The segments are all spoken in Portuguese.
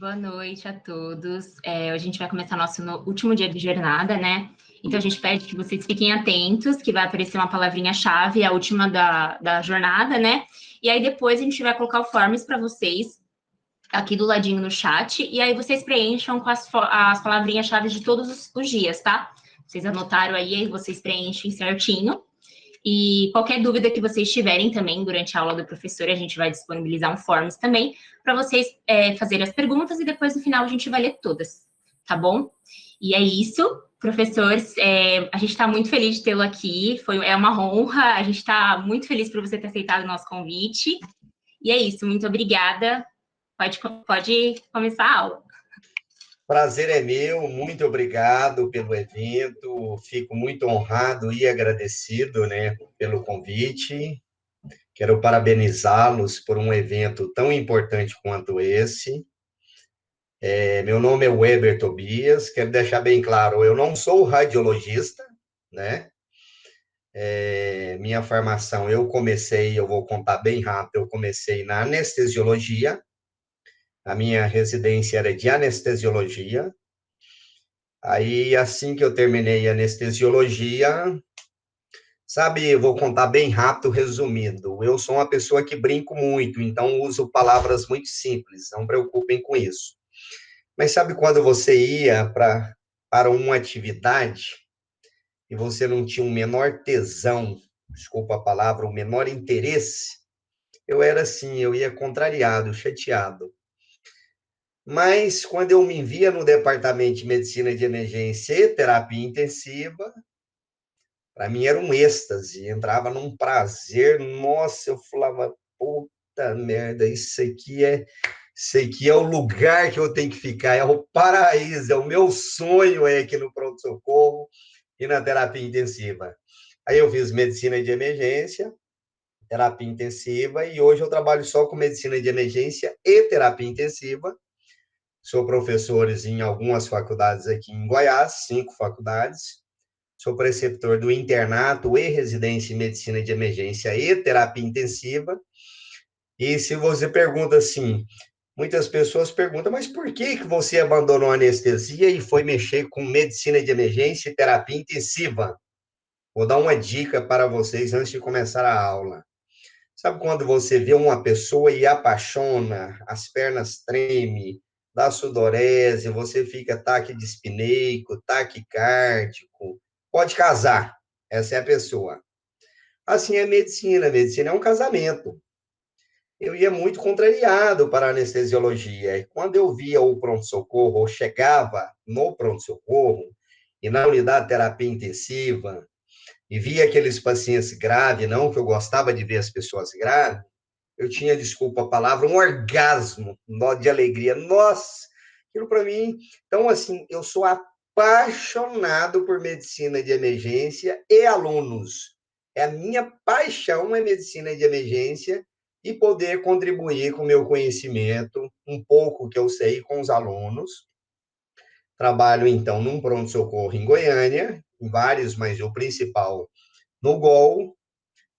Boa noite a todos. Hoje a gente vai começar nosso último dia de jornada, né? Então, a gente pede que vocês fiquem atentos, que vai aparecer uma palavrinha-chave, a última da jornada, né? E aí, depois, a gente vai colocar o forms para vocês, aqui do ladinho no chat, e aí vocês preencham com as palavrinhas-chave de todos os dias, tá? Vocês anotaram aí vocês preenchem certinho. E qualquer dúvida que vocês tiverem também durante a aula do professor, a gente vai disponibilizar um forms também para vocês fazerem as perguntas e depois no final a gente vai ler todas, tá bom? E é isso, professor, a gente está muito feliz de tê-lo aqui, é uma honra, a gente está muito feliz por você ter aceitado o nosso convite. E é isso, muito obrigada, pode começar a aula. Prazer é meu, muito obrigado pelo evento, fico muito honrado e agradecido, né, pelo convite. Quero parabenizá-los por um evento tão importante quanto esse. Meu nome é Weber Tobias, quero deixar bem claro, eu não sou radiologista, né? Minha formação, eu vou contar bem rápido, eu comecei na anestesiologia, a minha residência era de anestesiologia. Aí, assim que eu terminei a anestesiologia, sabe, eu vou contar bem rápido, resumido. Eu sou uma pessoa que brinco muito, então uso palavras muito simples, não preocupem com isso. Mas sabe quando você ia para uma atividade e você não tinha o menor tesão, desculpa a palavra, o menor interesse? Eu era assim, eu ia contrariado, chateado. Mas quando eu me via no departamento de medicina de emergência e terapia intensiva, para mim era um êxtase, entrava num prazer, nossa, eu falava, puta merda, isso aqui é o lugar que eu tenho que ficar, é o paraíso, é o meu sonho aqui no pronto-socorro e na terapia intensiva. Aí eu fiz medicina de emergência, terapia intensiva, e hoje eu trabalho só com medicina de emergência e terapia intensiva. Sou professor em algumas faculdades aqui em Goiás, 5 faculdades. Sou preceptor do internato e residência em medicina de emergência e terapia intensiva. E se você pergunta assim, muitas pessoas perguntam, mas por que você abandonou a anestesia e foi mexer com medicina de emergência e terapia intensiva? Vou dar uma dica para vocês antes de começar a aula. Sabe quando você vê uma pessoa e apaixona, as pernas tremem, dá sudorese, você fica taquidispneico, taquicárdico, pode casar, essa é a pessoa. Assim é a medicina é um casamento. Eu ia muito contrariado para a anestesiologia, e quando eu via o pronto-socorro, ou chegava no pronto-socorro, e na unidade de terapia intensiva, e via aqueles pacientes graves, não que eu gostava de ver as pessoas graves, eu tinha, desculpa a palavra, um orgasmo de alegria. Nossa, aquilo para mim. Então, assim, eu sou apaixonado por medicina de emergência e alunos. É a minha paixão é medicina de emergência e poder contribuir com o meu conhecimento, um pouco que eu sei com os alunos. Trabalho, então, num pronto-socorro em Goiânia, em vários, mas o principal no GOL,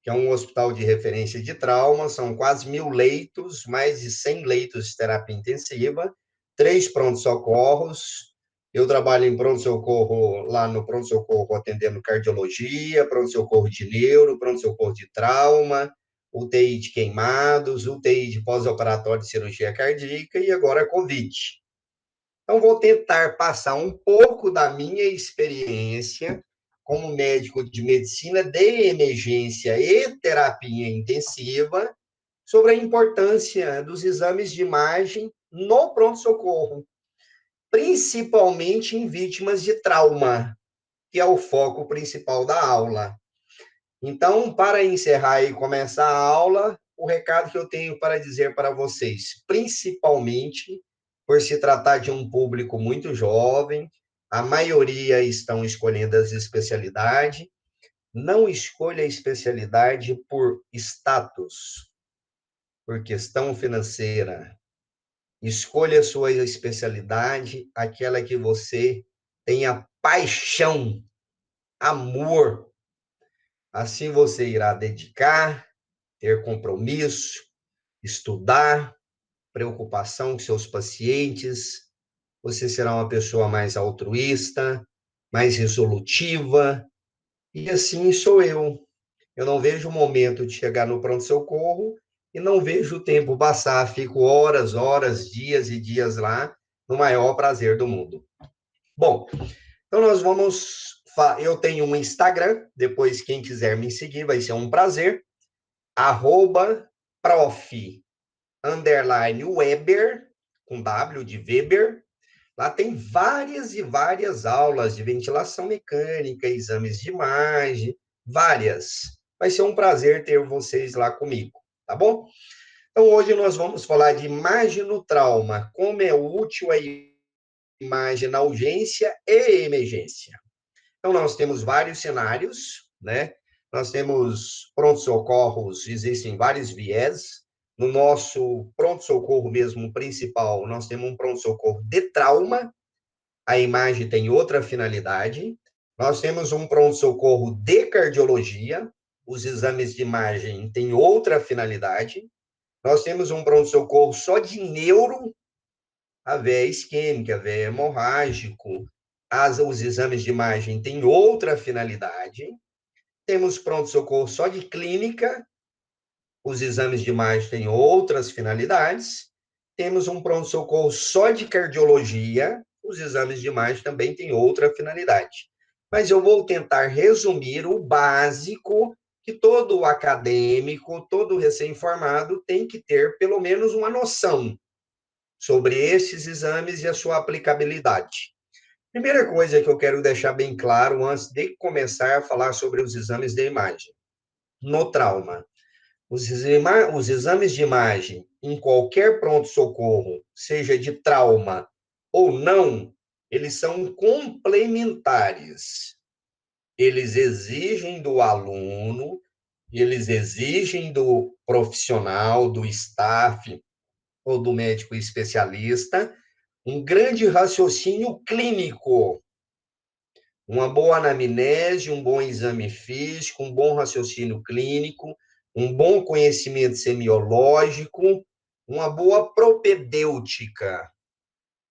que é um hospital de referência de trauma, são quase 1.000 leitos, mais de 100 leitos de terapia intensiva, 3 pronto-socorros. Eu trabalho em pronto-socorro, lá no pronto-socorro, atendendo cardiologia, pronto-socorro de neuro, pronto-socorro de trauma, UTI de queimados, UTI de pós-operatório de cirurgia cardíaca e agora Covid. Então, vou tentar passar um pouco da minha experiência como médico de medicina de emergência e terapia intensiva sobre a importância dos exames de imagem no pronto-socorro, principalmente em vítimas de trauma, que é o foco principal da aula. Então, para encerrar e começar a aula, o recado que eu tenho para dizer para vocês, principalmente por se tratar de um público muito jovem, a maioria estão escolhendo as especialidades, não escolha a especialidade por status, por questão financeira. Escolha a sua especialidade, aquela que você tenha paixão, amor. Assim você irá dedicar, ter compromisso, estudar preocupação com seus pacientes, você será uma pessoa mais altruísta, mais resolutiva, e assim sou eu. Eu não vejo o momento de chegar no pronto-socorro e não vejo o tempo passar. Fico horas, horas, dias e dias lá, no maior prazer do mundo. Bom, então nós vamos. Eu tenho um Instagram, depois quem quiser me seguir vai ser um prazer. @prof_Weber, com W de Weber. Lá tem várias e várias aulas de ventilação mecânica, exames de imagem, várias. Vai ser um prazer ter vocês lá comigo, tá bom? Então, hoje nós vamos falar de imagem no trauma, como é útil a imagem na urgência e emergência. Então, nós temos vários cenários, né? Nós temos pronto-socorros, existem vários viés. No nosso pronto-socorro mesmo principal, nós temos um pronto-socorro de trauma, a imagem tem outra finalidade. Nós temos um pronto-socorro de cardiologia, os exames de imagem têm outra finalidade. Nós temos um pronto-socorro só de neuro, a veia isquêmica, a veia hemorrágico, os exames de imagem têm outra finalidade. Temos pronto-socorro só de clínica, os exames de imagem têm outras finalidades. Temos um pronto-socorro só de cardiologia, os exames de imagem também têm outra finalidade. Mas eu vou tentar resumir o básico que todo acadêmico, todo recém-formado tem que ter pelo menos uma noção sobre esses exames e a sua aplicabilidade. Primeira coisa que eu quero deixar bem claro antes de começar a falar sobre os exames de imagem. No trauma, os exames de imagem em qualquer pronto-socorro, seja de trauma ou não, eles são complementares. Eles exigem do aluno, eles exigem do profissional, do staff ou do médico especialista, um grande raciocínio clínico, uma boa anamnese, um bom exame físico, um bom raciocínio clínico, um bom conhecimento semiológico, uma boa propedêutica,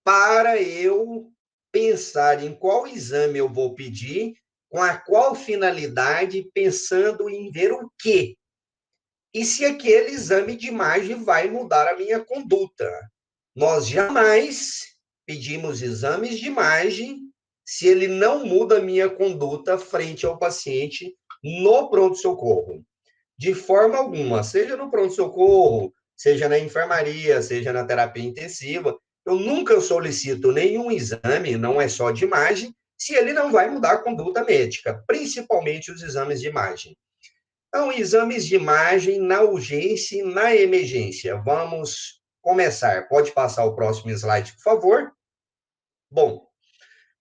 para eu pensar em qual exame eu vou pedir, com a qual finalidade, pensando em ver o quê. E se aquele exame de imagem vai mudar a minha conduta. Nós jamais pedimos exames de imagem se ele não muda a minha conduta frente ao paciente no pronto-socorro. De forma alguma, seja no pronto-socorro, seja na enfermaria, seja na terapia intensiva, eu nunca solicito nenhum exame, não é só de imagem, se ele não vai mudar a conduta médica, principalmente os exames de imagem. Então, exames de imagem na urgência e na emergência. Vamos começar. Pode passar o próximo slide, por favor? Bom,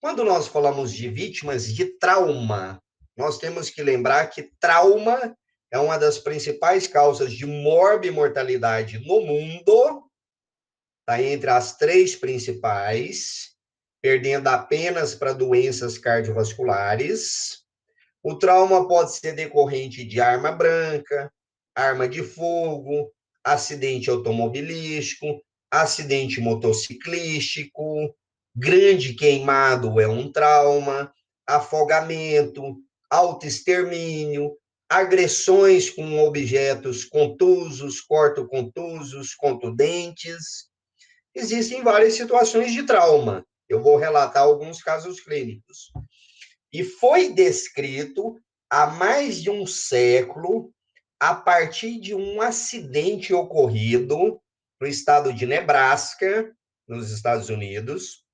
quando nós falamos de vítimas de trauma, nós temos que lembrar que trauma é uma das principais causas de morbimortalidade no mundo, está entre as 3 principais, perdendo apenas para doenças cardiovasculares. O trauma pode ser decorrente de arma branca, arma de fogo, acidente automobilístico, acidente motociclístico, grande queimado é um trauma, afogamento, autoextermínio, agressões com objetos contusos, cortocontusos, contundentes. Existem várias situações de trauma. Eu vou relatar alguns casos clínicos. E foi descrito há mais de um século, a partir de um acidente ocorrido no estado de Nebraska, nos Estados Unidos,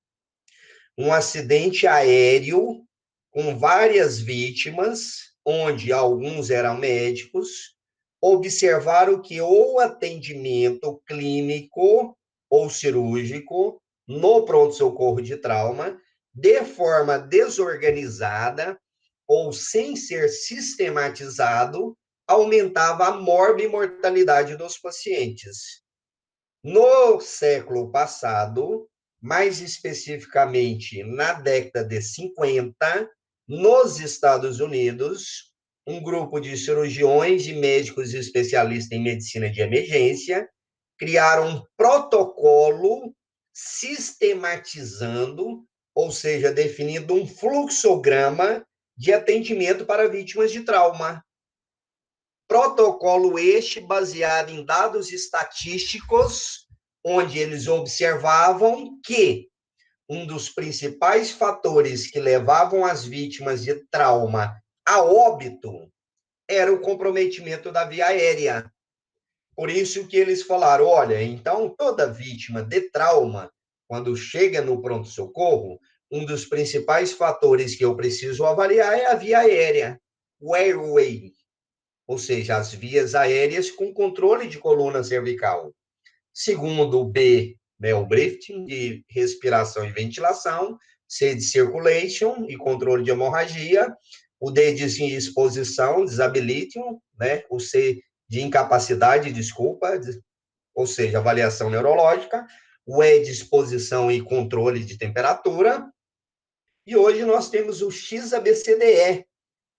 um acidente aéreo com várias vítimas, onde alguns eram médicos, observaram que o atendimento clínico ou cirúrgico no pronto-socorro de trauma, de forma desorganizada ou sem ser sistematizado, aumentava a morbimortalidade dos pacientes. No século passado, mais especificamente na década de 50, nos Estados Unidos, um grupo de cirurgiões e médicos especialistas em medicina de emergência criaram um protocolo sistematizando, ou seja, definindo um fluxograma de atendimento para vítimas de trauma. Protocolo este baseado em dados estatísticos, onde eles observavam que um dos principais fatores que levavam as vítimas de trauma a óbito era o comprometimento da via aérea. Por isso que eles falaram, olha, então toda vítima de trauma, quando chega no pronto-socorro, um dos principais fatores que eu preciso avaliar é a via aérea, o airway, ou seja, as vias aéreas com controle de coluna cervical. Segundo, o B, né, o breathing, de respiração e ventilação. C, de circulation e controle de hemorragia. O D, de exposição, disability, né? O C, de incapacidade, desculpa, ou seja, avaliação neurológica. O E, de exposição e controle de temperatura. E hoje nós temos o XABCDE,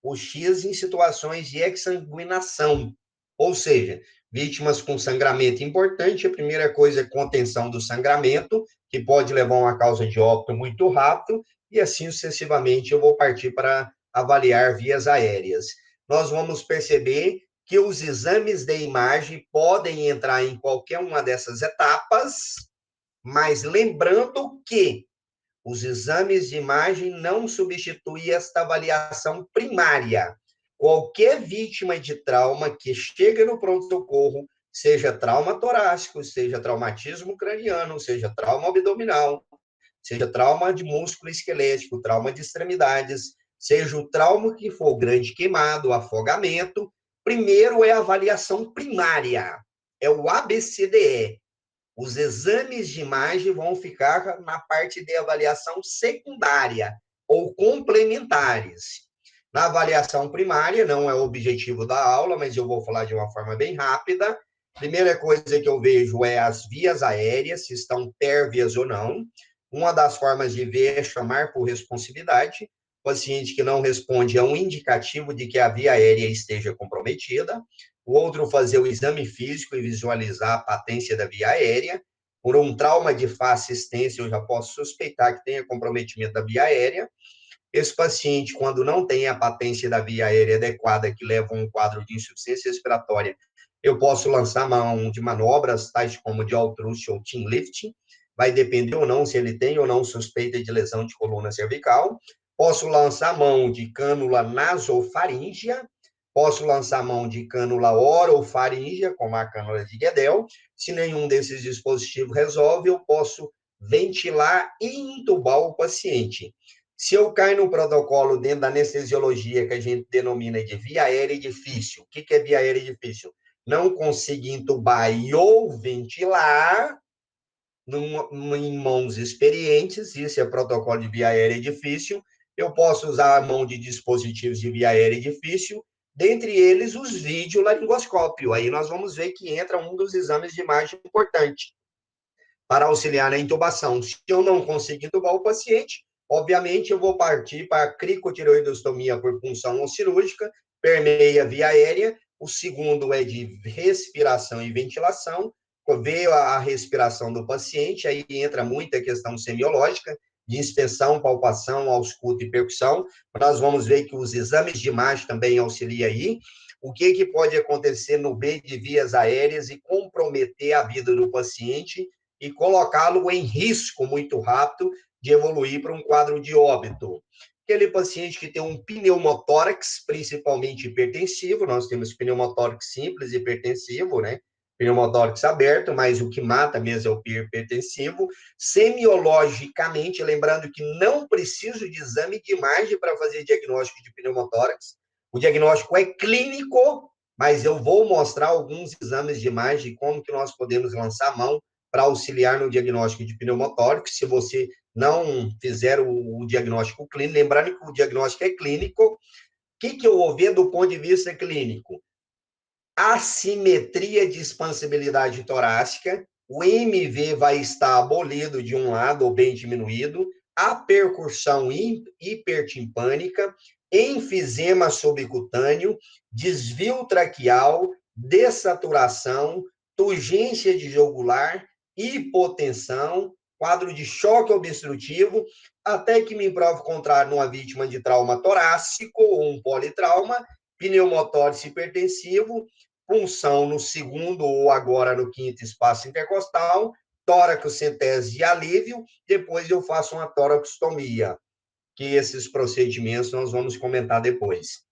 o X em situações de exsanguinação, ou seja, vítimas com sangramento importante, a primeira coisa é contenção do sangramento, que pode levar a uma causa de óbito muito rápido, e assim sucessivamente eu vou partir para avaliar vias aéreas. Nós vamos perceber que os exames de imagem podem entrar em qualquer uma dessas etapas, mas lembrando que os exames de imagem não substituem esta avaliação primária. Qualquer vítima de trauma que chega no pronto-socorro, seja trauma torácico, seja traumatismo craniano, seja trauma abdominal, seja trauma de músculo esquelético, trauma de extremidades, seja o trauma que for grande queimado, afogamento, primeiro é a avaliação primária, é o ABCDE. Os exames de imagem vão ficar na parte de avaliação secundária ou complementares. Na avaliação primária, não é o objetivo da aula, mas eu vou falar de uma forma bem rápida. Primeira coisa que eu vejo é as vias aéreas, se estão pérvias ou não. Uma das formas de ver é chamar por responsividade. O paciente que não responde é um indicativo de que a via aérea esteja comprometida. O outro, fazer o exame físico e visualizar a patência da via aérea. Por um trauma de face extensa, eu já posso suspeitar que tenha comprometimento da via aérea. Esse paciente, quando não tem a patência da via aérea adequada, que leva a um quadro de insuficiência respiratória, eu posso lançar mão de manobras, tais como de Altruist ou Chin Lifting, vai depender ou não se ele tem ou não suspeita de lesão de coluna cervical. Posso lançar mão de cânula nasofaríngea, posso lançar mão de cânula orofaríngea, como a cânula de Guedel. Se nenhum desses dispositivos resolve, eu posso ventilar e intubar o paciente. Se eu cair no protocolo dentro da anestesiologia, que a gente denomina de via aérea difícil, o que é via aérea difícil? Não conseguir intubar e ou ventilar em mãos experientes, isso é protocolo de via aérea difícil. Eu posso usar a mão de dispositivos de via aérea difícil, dentre eles os videolaringoscópio. Aí nós vamos ver que entra um dos exames de imagem importante para auxiliar na intubação. Se eu não conseguir intubar o paciente, obviamente eu vou partir para a cricotireoidostomia por punção ou cirúrgica, permeia via aérea. O segundo é de respiração e ventilação, ver a respiração do paciente, aí entra muita questão semiológica, de inspeção, palpação, ausculto e percussão. Nós vamos ver que os exames de imagem também auxiliam aí. O que pode acontecer no B de vias aéreas e comprometer a vida do paciente e colocá-lo em risco muito rápido de evoluir para um quadro de óbito. Aquele paciente que tem um pneumotórax, principalmente hipertensivo, nós temos pneumotórax simples e hipertensivo, né? Pneumotórax aberto, mas o que mata mesmo é o hipertensivo. Semiologicamente, lembrando que não preciso de exame de imagem para fazer diagnóstico de pneumotórax. O diagnóstico é clínico, mas eu vou mostrar alguns exames de imagem, como que nós podemos lançar a mão para auxiliar no diagnóstico de pneumotórax. Se você não fizer o diagnóstico clínico, lembrando que o diagnóstico é clínico, o que eu vou ver do ponto de vista clínico? Assimetria de expansibilidade torácica, o MV vai estar abolido de um lado ou bem diminuído, a percussão hipertimpânica, enfisema subcutâneo, desvio traqueal, dessaturação, turgência de jugular, hipotensão, quadro de choque obstrutivo, até que me prove contrário numa vítima de trauma torácico ou um politrauma, pneumotórax hipertensivo, punção no segundo ou agora no quinto espaço intercostal, tórax-centese de alívio, depois eu faço uma toraxostomia, que esses procedimentos nós vamos comentar depois.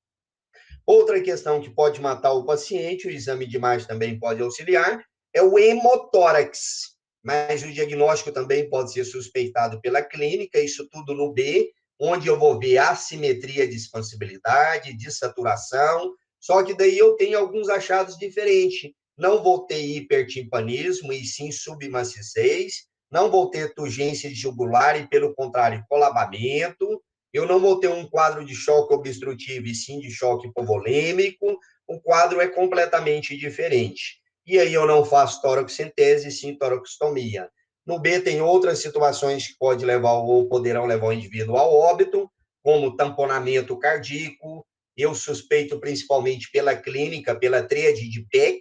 Outra questão que pode matar o paciente, o exame de imagem também pode auxiliar, é o hemotórax, mas o diagnóstico também pode ser suspeitado pela clínica, isso tudo no B, onde eu vou ver assimetria de expansibilidade, de saturação, só que daí eu tenho alguns achados diferentes. Não vou ter hipertimpanismo, e sim submaciez, não vou ter turgência de jugular e, pelo contrário, colabamento, eu não vou ter um quadro de choque obstrutivo e sim de choque hipovolêmico, o quadro é completamente diferente. E aí eu não faço toraxentese, sim toraxostomia. No B tem outras situações que pode levar ou poderão levar o indivíduo ao óbito, como tamponamento cardíaco, eu suspeito principalmente pela clínica, pela tríade de Beck,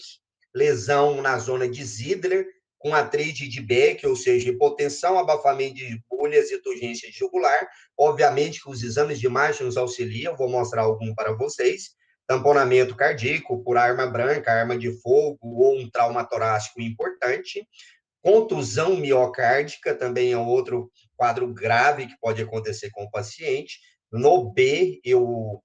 lesão na zona de Zidler, com a tríade de Beck, ou seja, hipotensão, abafamento de bolhas e turgência jugular. Obviamente que os exames de imagem nos auxiliam, vou mostrar algum para vocês. Tamponamento cardíaco por arma branca, arma de fogo ou um trauma torácico importante. Contusão miocárdica também é outro quadro grave que pode acontecer com o paciente. No B, eu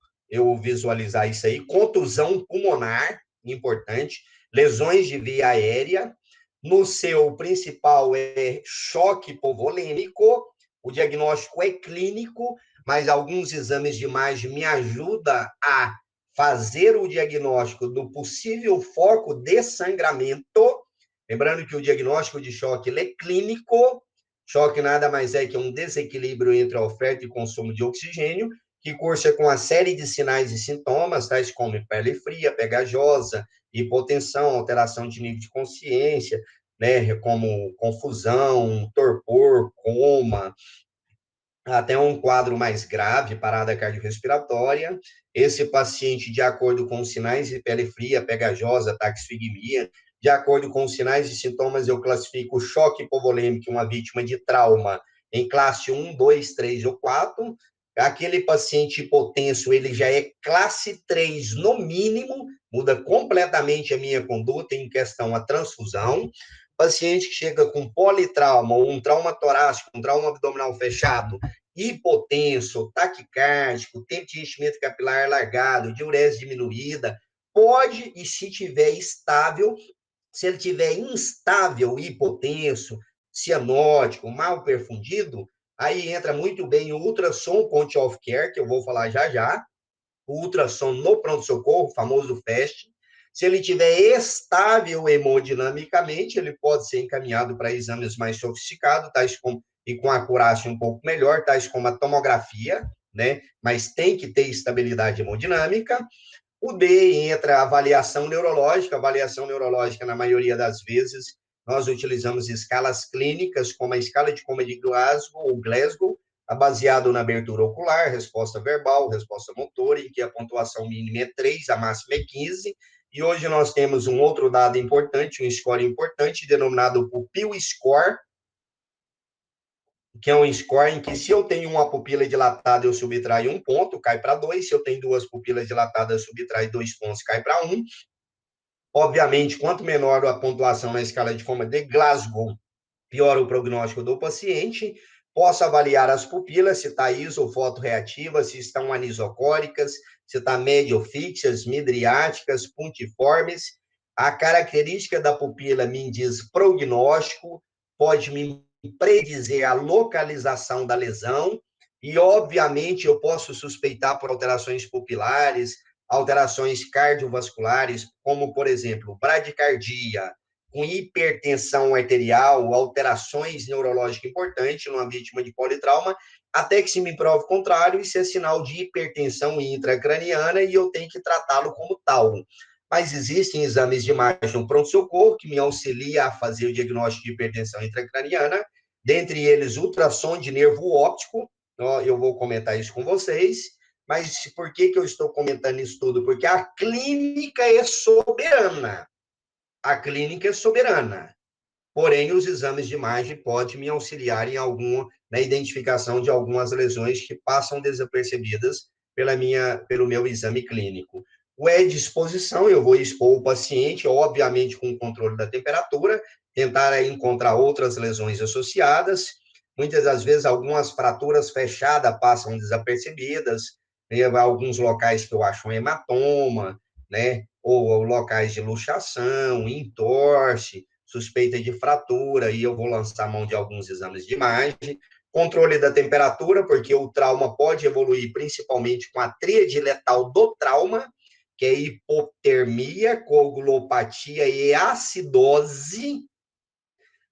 visualizar isso aí. Contusão pulmonar, importante. Lesões de via aérea. No seu principal é choque hipovolêmico. O diagnóstico é clínico, mas alguns exames de imagem me ajudam a fazer o diagnóstico do possível foco de sangramento. Lembrando que o diagnóstico de choque ele é clínico. Choque nada mais é que um desequilíbrio entre a oferta e consumo de oxigênio, que cursa com uma série de sinais e sintomas, tais como pele fria, pegajosa, hipotensão, alteração de nível de consciência, né, como confusão, torpor, coma, até um quadro mais grave, parada cardiorrespiratória. Esse paciente, de acordo com os sinais de pele fria, pegajosa, taquifigmia, de acordo com os sinais e sintomas, eu classifico o choque hipovolêmico, uma vítima de trauma, em classe 1, 2, 3 ou 4. Aquele paciente hipotenso, ele já é classe 3 no mínimo, muda completamente a minha conduta em questão à transfusão. Paciente que chega com politrauma, ou um trauma torácico, um trauma abdominal fechado, hipotenso, taquicárdico, tempo de enchimento capilar largado, diurese diminuída, pode, e se tiver estável, se ele tiver instável, hipotenso, cianótico, mal perfundido, aí entra muito bem o ultrassom point of care, que eu vou falar já já, o ultrassom no pronto-socorro, o famoso FAST. Se ele tiver estável hemodinamicamente, ele pode ser encaminhado para exames mais sofisticados, tais como, e com acurácia um pouco melhor, tais como a tomografia, né? Mas tem que ter estabilidade hemodinâmica. O D entra a avaliação neurológica, na maioria das vezes, nós utilizamos escalas clínicas, como a escala de coma de Glasgow, baseado na abertura ocular, resposta verbal, resposta motora, em que a pontuação mínima é 3, a máxima é 15, e hoje nós temos um outro dado importante, um score importante, denominado Pupil Score, que é um score em que, se eu tenho uma pupila dilatada, eu subtraio 1 ponto, cai para 2. Se eu tenho 2 pupilas dilatadas, subtrai 2 pontos, cai para 1. Obviamente, quanto menor a pontuação na escala de coma de Glasgow, pior o prognóstico do paciente. Posso avaliar as pupilas, se está isofotorreativa, se estão anisocóricas, se está médio-fixas, midriáticas, puntiformes. A característica da pupila me diz prognóstico, pode me predizer a localização da lesão, e, obviamente, eu posso suspeitar por alterações pupilares, alterações cardiovasculares, como, por exemplo, bradicardia, com hipertensão arterial, alterações neurológicas importantes numa vítima de politrauma, até que se me prove o contrário, isso é sinal de hipertensão intracraniana e eu tenho que tratá-lo como tal. Mas existem exames de imagem no pronto-socorro que me auxilia a fazer o diagnóstico de hipertensão intracraniana, dentre eles ultrassom de nervo óptico, eu vou comentar isso com vocês, mas por que eu estou comentando isso tudo? Porque a clínica é soberana. a clínica é soberana. Porém, os exames de imagem podem me auxiliar na identificação de algumas lesões que passam desapercebidas pelo meu exame clínico. O exposição, eu vou expor o paciente, obviamente com o controle da temperatura, tentar encontrar outras lesões associadas. Muitas das vezes, algumas fraturas fechadas passam desapercebidas, né? Alguns locais que eu acho um hematoma, né? Ou locais de luxação, entorse, suspeita de fratura, e eu vou lançar mão de alguns exames de imagem. Controle da temperatura, porque o trauma pode evoluir principalmente com a tríade letal do trauma, que é hipotermia, coagulopatia e acidose.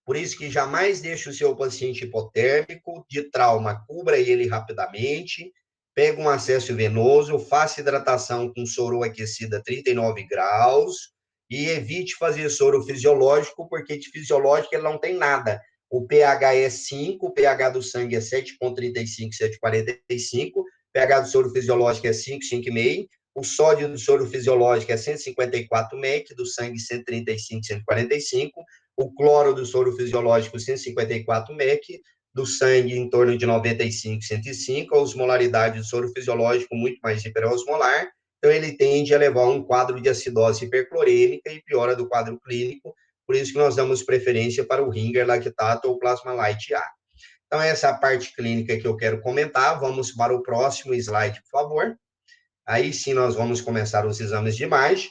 Por isso que jamais deixe o seu paciente hipotérmico, de trauma, cubra ele rapidamente, pega um acesso venoso, faça hidratação com soro aquecido a 39 graus e evite fazer soro fisiológico, porque de fisiológico ele não tem nada. O pH é 5, o pH do sangue é 7,35, 7,45, o pH do soro fisiológico é 5, 5,5, o sódio do soro fisiológico é 154 mEq, do sangue 135, 145, o cloro do soro fisiológico 154 mEq, do sangue em torno de 95, 105, a osmolaridade do soro fisiológico muito mais hiperosmolar, então ele tende a levar um quadro de acidose hiperclorêmica e piora do quadro clínico, por isso que nós damos preferência para o Ringer lactato ou Plasma Light A. Então, essa é a parte clínica que eu quero comentar. Vamos para o próximo slide, por favor. Aí sim nós vamos começar os exames de imagem.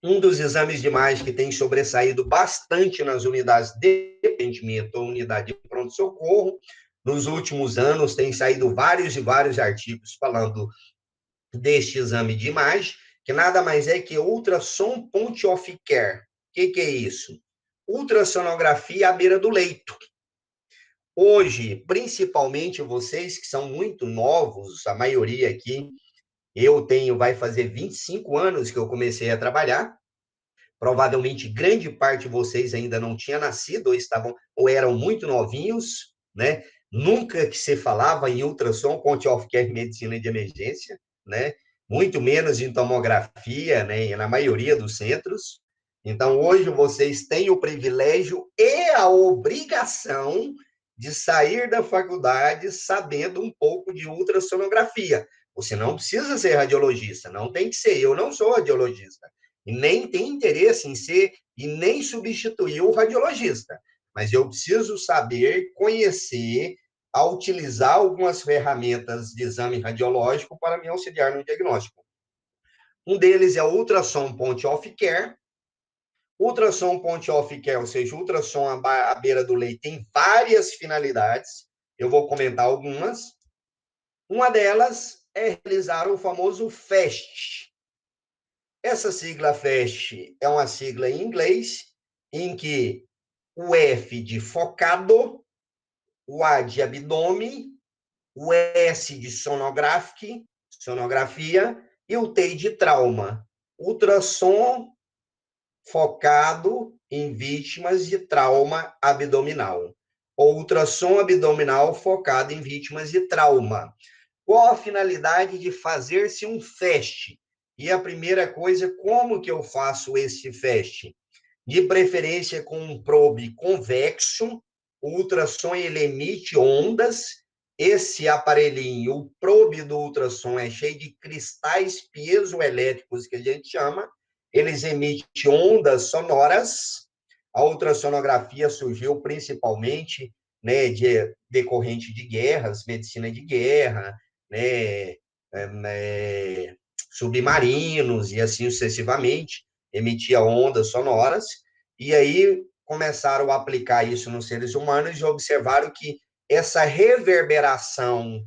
Um dos exames de imagem que tem sobressaído bastante nas unidades de atendimento ou unidade de pronto-socorro, nos últimos anos tem saído vários e vários artigos falando deste exame de imagem, que nada mais é que ultrassom point of care. O que é isso? Ultrassonografia à beira do leito. Hoje, principalmente vocês que são muito novos, a maioria aqui, vai fazer 25 anos que eu comecei a trabalhar. Provavelmente grande parte de vocês ainda não tinha nascido, ou eram muito novinhos, né? Nunca que se falava em ultrassom, point of care, medicina de emergência, né? Muito menos em tomografia, né? Na maioria dos centros. Então, hoje vocês têm o privilégio e a obrigação de sair da faculdade sabendo um pouco de ultrassonografia. Você não precisa ser radiologista, não tem que ser. Eu não sou radiologista. E nem tem interesse em ser e nem substituir o radiologista. Mas eu preciso saber, conhecer, a utilizar algumas ferramentas de exame radiológico para me auxiliar no diagnóstico. Um deles é o ultrassom point of care. Ultrassom point of care, ou seja, ultrassom à beira do leito, tem várias finalidades. Eu vou comentar algumas. Uma delas é realizar o famoso FAST. Essa sigla FAST é uma sigla em inglês, em que o F de focado, o A de abdômen, o S de sonografia, e o T de trauma. Ultrassom focado em vítimas de trauma abdominal. Ou ultrassom abdominal focado em vítimas de trauma. Qual a finalidade de fazer-se um FAST? E a primeira coisa, como que eu faço esse FAST? De preferência com um probe convexo, o ultrassom ele emite ondas, esse aparelhinho, o probe do ultrassom é cheio de cristais piezoelétricos, que a gente chama, eles emitem ondas sonoras. A ultrassonografia surgiu principalmente, né, decorrente de guerras, medicina de guerra, né, submarinos e assim sucessivamente, emitia ondas sonoras, e aí começaram a aplicar isso nos seres humanos e observaram que essa reverberação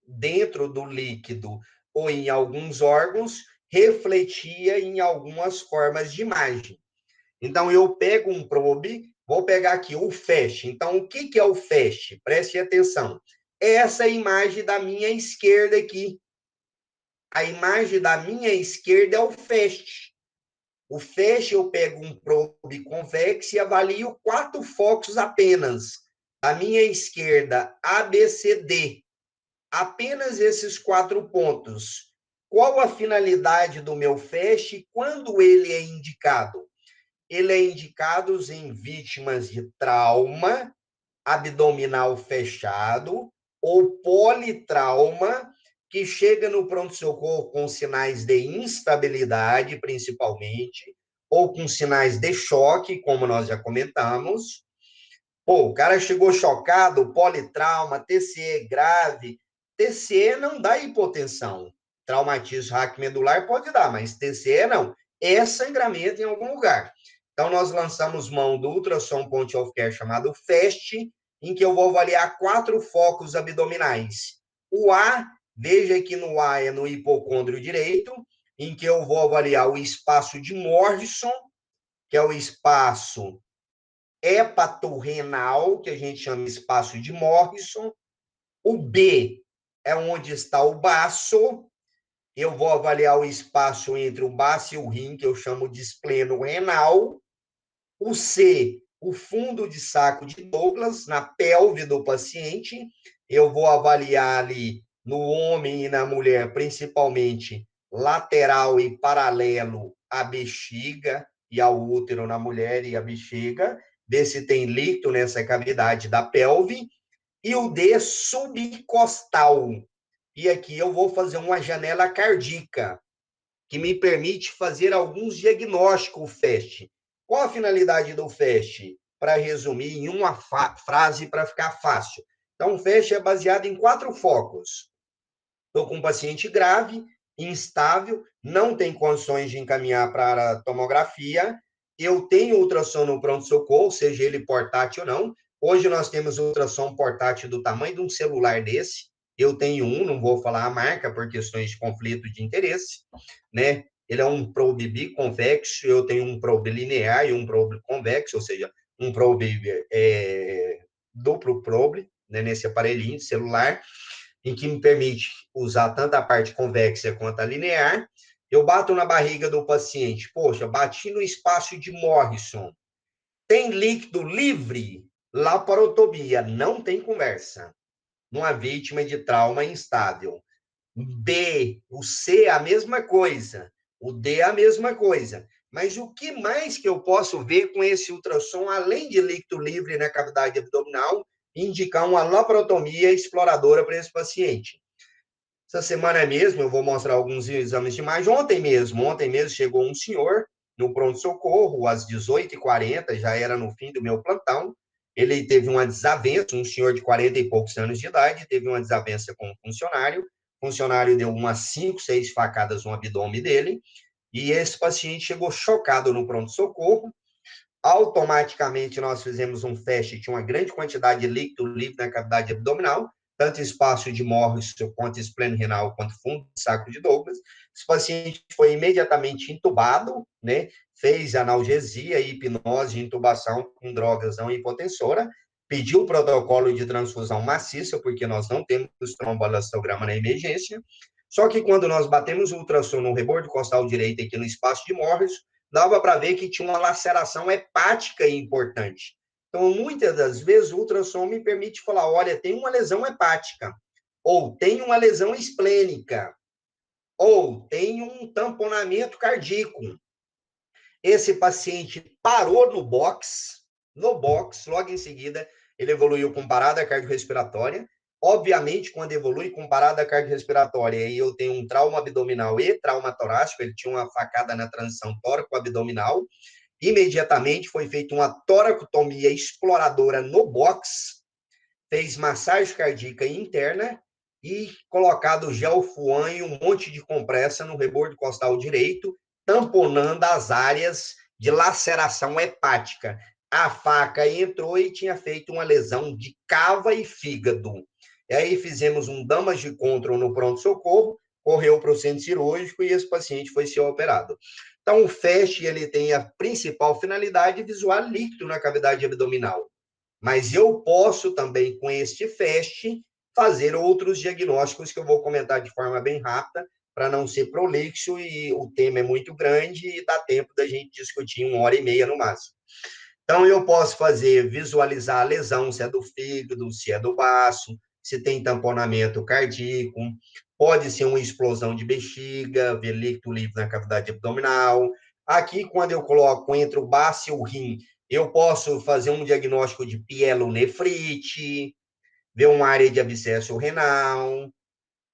dentro do líquido ou em alguns órgãos refletia em algumas formas de imagem. Então, eu pego um probe, vou pegar aqui o FAST. Então, o que é o FAST? Preste atenção. Essa imagem da minha esquerda aqui. A imagem da minha esquerda é o FAST. O FAST, eu pego um probe convexo e avalio 4 focos apenas. A minha esquerda, ABCD. Apenas esses 4 pontos. Qual a finalidade do meu FAST e quando ele é indicado? Ele é indicado em vítimas de trauma abdominal fechado ou politrauma, que chega no pronto-socorro com sinais de instabilidade, principalmente, ou com sinais de choque, como nós já comentamos. Pô, o cara chegou chocado, politrauma, TCE grave. TCE não dá hipotensão. Traumatismo raquimedular pode dar, mas TCE não. É sangramento em algum lugar. Então, nós lançamos mão do ultrassom point of care chamado FAST, em que eu vou avaliar 4 focos abdominais. O A, veja que no A é no hipocôndrio direito, em que eu vou avaliar o espaço de Morrison, que é o espaço hepatorrenal, que a gente chama de espaço de Morrison. O B é onde está o baço. Eu vou avaliar o espaço entre o baço e o rim, que eu chamo de espleno renal. O C, o fundo de saco de Douglas, na pelve do paciente. Eu vou avaliar ali no homem e na mulher, principalmente lateral e paralelo à bexiga e ao útero na mulher e a bexiga, ver se tem líquido nessa cavidade da pelve. E o D, subcostal. E aqui eu vou fazer uma janela cardíaca, que me permite fazer alguns diagnósticos FAST. Qual a finalidade do FAST? Para resumir em uma frase para ficar fácil. Então, o FAST é baseado em 4 focos. Estou com um paciente grave, instável, não tem condições de encaminhar para a tomografia. Eu tenho ultrassom no pronto-socorro, seja ele portátil ou não. Hoje nós temos ultrassom portátil do tamanho de um celular desse. Eu tenho um, não vou falar a marca por questões de conflito de interesse, né? Ele é um probe biconvexo, eu tenho um probe linear e um probe convexo, ou seja, um probe duplo probe, né, nesse aparelhinho celular, em que me permite usar tanto a parte convexa quanto a linear. Eu bato na barriga do paciente, poxa, bati no espaço de Morrison, tem líquido livre? Laparotomia, não tem conversa. Numa vítima de trauma instável. B, o C é a mesma coisa, o D é a mesma coisa. Mas o que mais que eu posso ver com esse ultrassom, além de líquido livre na cavidade abdominal, indicar uma laparotomia exploradora para esse paciente? Essa semana mesmo, eu vou mostrar alguns exames de imagem. Ontem mesmo chegou um senhor no pronto-socorro, às 18h40, já era no fim do meu plantão. Ele teve uma desavença, um senhor de 40 e poucos anos de idade, teve uma desavença com um funcionário. O funcionário deu umas 5, 6 facadas no abdômen dele. E esse paciente chegou chocado no pronto-socorro. Automaticamente, nós fizemos um FAST, tinha uma grande quantidade de líquido livre na cavidade abdominal, tanto espaço de Morrison, quanto espleno renal, quanto fundo de saco de Douglas. Esse paciente foi imediatamente intubado, né? Fez analgesia, hipnose, intubação com drogas não hipotensora, pediu o protocolo de transfusão maciça, porque nós não temos tromboelastograma na emergência. Só que quando nós batemos o ultrassom no rebordo costal direito aqui no espaço de Morrison, dava para ver que tinha uma laceração hepática importante. Então, muitas das vezes, o ultrassom me permite falar, olha, tem uma lesão hepática, ou tem uma lesão esplênica, ou tem um tamponamento cardíaco. Esse paciente parou no box, logo em seguida, ele evoluiu com parada cardiorrespiratória. Obviamente, quando evolui com parada cardiorrespiratória, aí eu tenho um trauma abdominal e trauma torácico, ele tinha uma facada na transição tóraco-abdominal. Imediatamente foi feita uma toracotomia exploradora no box, fez massagem cardíaca interna e colocado gel Fuan e um monte de compressa no rebordo costal direito, tamponando as áreas de laceração hepática. A faca entrou e tinha feito uma lesão de cava e fígado. E aí fizemos um damage control no pronto-socorro, correu para o centro cirúrgico e esse paciente foi ser operado. Então, o FAST, ele tem a principal finalidade de visual líquido na cavidade abdominal. Mas eu posso também, com este FAST, fazer outros diagnósticos que eu vou comentar de forma bem rápida, para não ser prolixo, e o tema é muito grande e dá tempo da gente discutir 1h30 no máximo. Então, eu posso fazer, visualizar a lesão, se é do fígado, se é do baço, se tem tamponamento cardíaco, pode ser uma explosão de bexiga, ver líquido livre na cavidade abdominal. Aqui, quando eu coloco entre o baço e o rim, eu posso fazer um diagnóstico de pielonefrite, ver uma área de abscesso renal.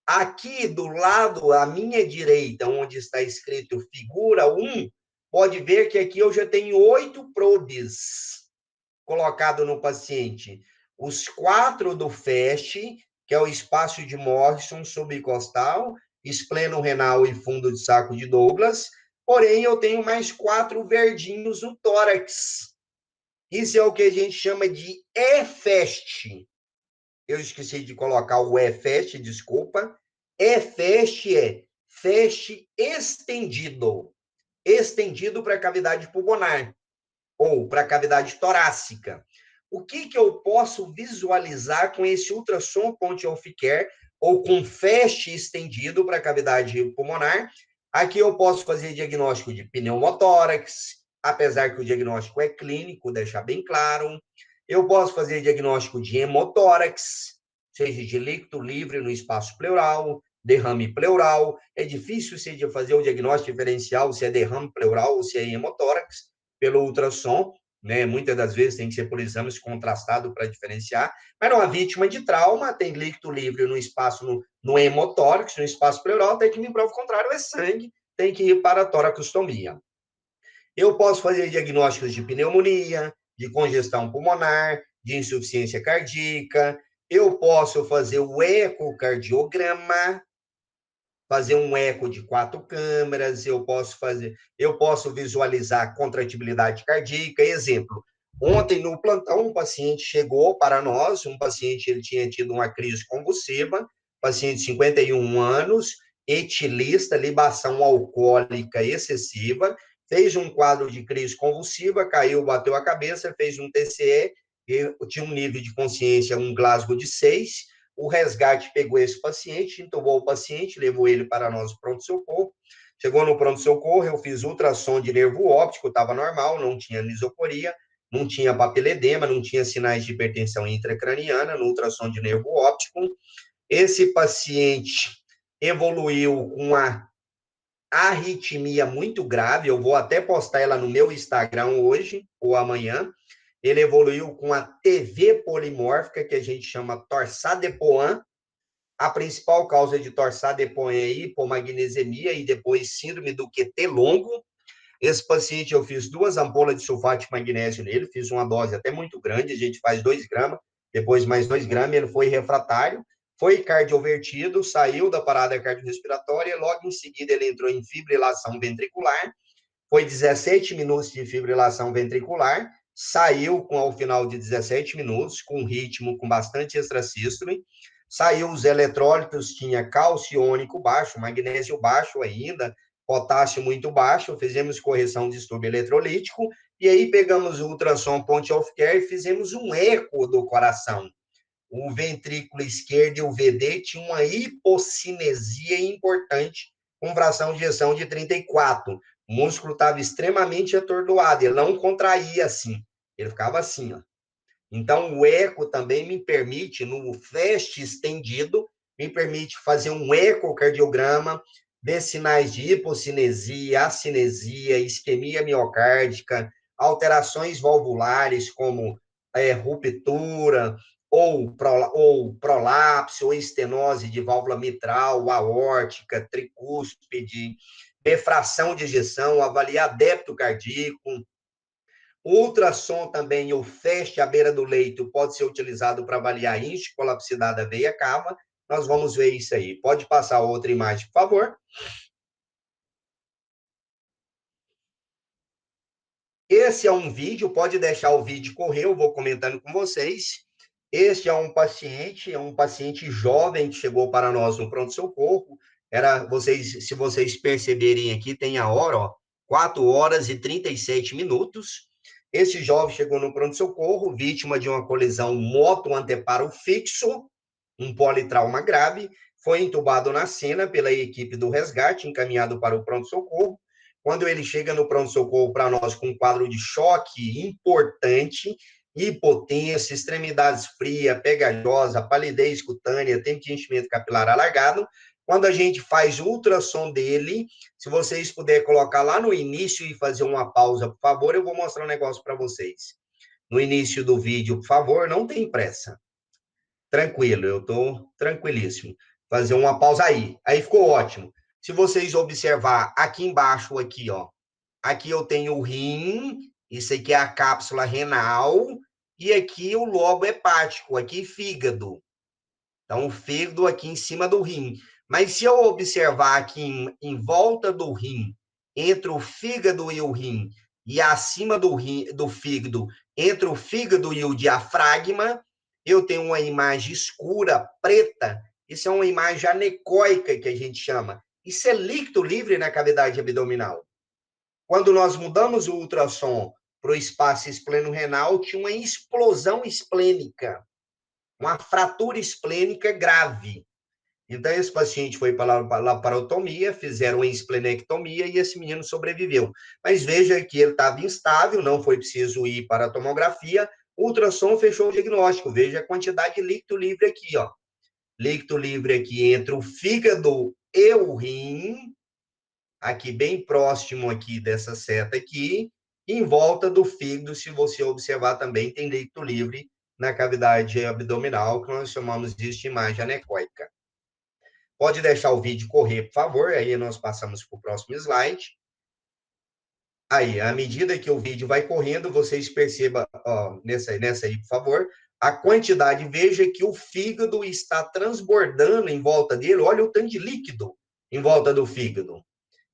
Aqui do lado, à minha direita, onde está escrito figura 1, pode ver que aqui eu já tenho 8 probes colocados no paciente. Os 4 do FAST, que é o espaço de Morrison subcostal, espleno-renal e fundo de saco de Douglas. Porém, eu tenho mais 4 verdinhos no tórax. Isso é o que a gente chama de EFAST. Eu esqueci de colocar o EFAST, desculpa. EFAST é FAST estendido para a cavidade pulmonar ou para a cavidade torácica. O que eu posso visualizar com esse ultrassom point of care ou com FAST estendido para a cavidade pulmonar? Aqui eu posso fazer diagnóstico de pneumotórax, apesar que o diagnóstico é clínico, deixar bem claro. Eu posso fazer diagnóstico de hemotórax, seja de líquido livre no espaço pleural, derrame pleural. É difícil de fazer o diagnóstico diferencial se é derrame pleural ou se é hemotórax pelo ultrassom, né? Muitas das vezes tem que ser por exames contrastados para diferenciar. Mas uma vítima de trauma tem líquido livre no espaço, no hemotórax, no espaço pleural, tem que me prova o contrário, é sangue, tem que ir para a toracostomia. Eu posso fazer diagnósticos de pneumonia, de congestão pulmonar, de insuficiência cardíaca. Eu posso fazer o ecocardiograma, fazer um eco de 4 câmeras. Eu posso visualizar contratibilidade cardíaca. Exemplo, ontem no plantão um paciente chegou para nós, ele tinha tido uma crise convulsiva, paciente de 51 anos, etilista, libação alcoólica excessiva, fez um quadro de crise convulsiva, caiu, bateu a cabeça, fez um TCE, tinha um nível de consciência, um Glasgow de 6. O resgate pegou esse paciente, entubou o paciente, levou ele para nós pronto-socorro. Chegou no pronto-socorro, eu fiz ultrassom de nervo óptico, estava normal, não tinha lisocoria, não tinha papiledema, não tinha sinais de hipertensão intracraniana no ultrassom de nervo óptico. Esse paciente evoluiu com uma arritmia muito grave, eu vou até postar ela no meu Instagram hoje ou amanhã. Ele evoluiu com a TV polimórfica, que a gente chama Torsades-de-Pointes. A principal causa de Torsades-de-Pointes é hipomagnesemia e depois síndrome do QT longo. Esse paciente, eu fiz 2 ampolas de sulfato de magnésio nele, fiz uma dose até muito grande, a gente faz 2 gramas, depois mais 2 gramas, ele foi refratário, foi cardiovertido, saiu da parada cardiorrespiratória, logo em seguida ele entrou em fibrilação ventricular, foi 17 minutos de fibrilação ventricular, saiu ao final de 17 minutos, com ritmo, com bastante extrasístole, saiu os eletrólitos, tinha cálcio iônico baixo, magnésio baixo ainda, potássio muito baixo, fizemos correção de distúrbio eletrolítico, e aí pegamos o ultrassom point of care e fizemos um eco do coração. O ventrículo esquerdo e o VD tinham uma hipocinesia importante, com fração de ejeção de 34. O músculo estava extremamente atordoado, ele não contraía assim, ele ficava assim, ó. Então, o eco também me permite, no FAST estendido, me permite fazer um ecocardiograma, ver sinais de hipocinesia, acinesia, isquemia miocárdica, alterações valvulares, como ruptura, ou prolapso, ou estenose de válvula mitral, aórtica, tricúspide, ver fração de ejeção, avaliar débito cardíaco. O ultrassom também, o FAST à beira do leito, pode ser utilizado para avaliar a colapsidade da veia cava. Nós vamos ver isso aí. Pode passar outra imagem, por favor. Esse é um vídeo, pode deixar o vídeo correr, eu vou comentando com vocês. Este é um paciente jovem que chegou para nós no pronto-socorro. Se vocês perceberem aqui, tem a hora, ó, 4 horas e 37 minutos. Esse jovem chegou no pronto-socorro, vítima de uma colisão moto-anteparo fixo, um politrauma grave, foi entubado na cena pela equipe do resgate, encaminhado para o pronto-socorro. Quando ele chega no pronto-socorro para nós com um quadro de choque importante, hipotenso, extremidades frias, pegajosa, palidez cutânea, tempo de enchimento capilar alargado. Quando a gente faz o ultrassom dele, se vocês puderem colocar lá no início e fazer uma pausa, por favor, eu vou mostrar um negócio para vocês. No início do vídeo, por favor, não tem pressa. Tranquilo, eu estou tranquilíssimo. Fazer uma pausa aí. Aí ficou ótimo. Se vocês observar aqui embaixo, aqui, ó. Aqui eu tenho o rim, isso aqui é a cápsula renal, e aqui o lobo hepático, aqui fígado. Então, o fígado aqui em cima do rim. Mas se eu observar aqui em volta do rim, entre o fígado e o rim, e acima do fígado, entre o fígado e o diafragma, eu tenho uma imagem escura, preta. Isso é uma imagem anecoica, que a gente chama. Isso é líquido livre na cavidade abdominal. Quando nós mudamos o ultrassom para o espaço espleno-renal, tinha uma explosão esplênica, uma fratura esplênica grave. Então, esse paciente foi para a laparotomia, fizeram uma esplenectomia e esse menino sobreviveu. Mas veja que ele estava instável, não foi preciso ir para a tomografia, o ultrassom fechou o diagnóstico. Veja a quantidade de líquido livre aqui, ó. Líquido livre aqui entre o fígado e o rim, aqui bem próximo aqui dessa seta aqui, em volta do fígado, se você observar também, tem líquido livre na cavidade abdominal, que nós chamamos disso de imagem anecoica. Pode deixar o vídeo correr, por favor, aí nós passamos para o próximo slide. Aí, à medida que o vídeo vai correndo, vocês percebam, ó, nessa aí, por favor, a quantidade, veja que o fígado está transbordando em volta dele, olha o tanto de líquido em volta do fígado.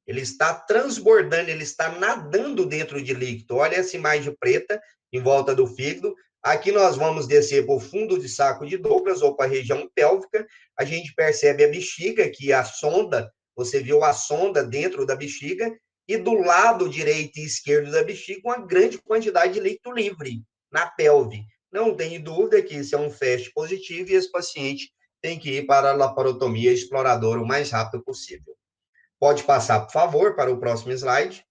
Ele está transbordando, ele está nadando dentro de líquido. Olha essa imagem preta em volta do fígado. Aqui nós vamos descer para o fundo de saco de Douglas, ou para a região pélvica. A gente percebe a bexiga, que a sonda, você viu a sonda dentro da bexiga, e do lado direito e esquerdo da bexiga, uma grande quantidade de líquido livre na pelve. Não tem dúvida que isso é um FAST positivo e esse paciente tem que ir para a laparotomia exploradora o mais rápido possível. Pode passar, por favor, para o próximo slide.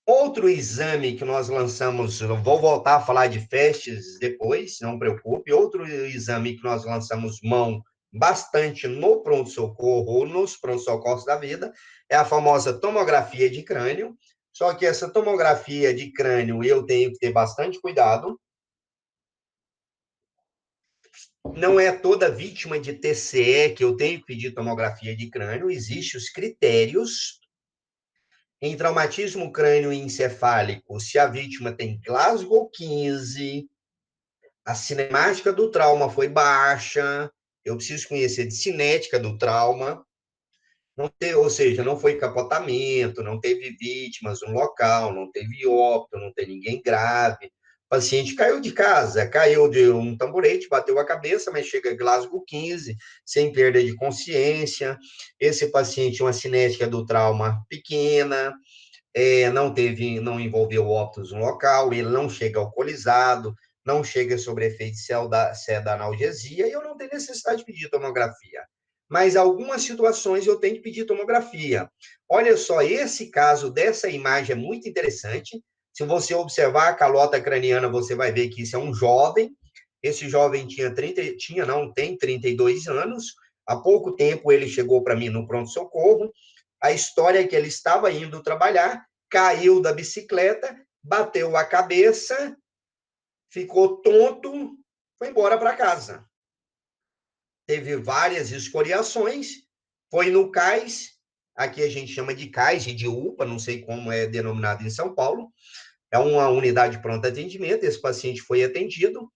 Outro exame que nós lançamos, eu vou voltar a falar de FASTs depois, não preocupe. Outro exame que nós lançamos mão bastante no pronto-socorro ou nos pronto-socorros da vida é a famosa tomografia de crânio. Só que essa tomografia de crânio eu tenho que ter bastante cuidado. Não é toda vítima de TCE que eu tenho que pedir tomografia de crânio, existem os critérios. Em traumatismo crânioencefálico, se a vítima tem Glasgow 15, a cinemática do trauma foi baixa, eu preciso conhecer de cinética do trauma, não teve, ou seja, não foi capotamento, não teve vítimas no local, não teve óbito, não tem ninguém grave. O paciente caiu de casa, caiu de um tamborete, bateu a cabeça, mas chega a Glasgow 15, sem perda de consciência. Esse paciente, uma cinética do trauma pequena, não envolveu óbitos no local, ele não chega alcoolizado, não chega sobre efeito da analgesia, e eu não tenho necessidade de pedir tomografia. Mas algumas situações eu tenho que pedir tomografia. Olha só, esse caso dessa imagem é muito interessante. Se você observar a calota craniana, você vai ver que isso é um jovem. Esse jovem tem 32 anos. Há pouco tempo ele chegou para mim no pronto-socorro. A história é que ele estava indo trabalhar, caiu da bicicleta, bateu a cabeça, ficou tonto, foi embora para casa. Teve várias escoriações, foi no CAIS, aqui a gente chama de CAIS e de UPA, não sei como é denominado em São Paulo, é uma unidade de pronto atendimento, esse paciente foi atendido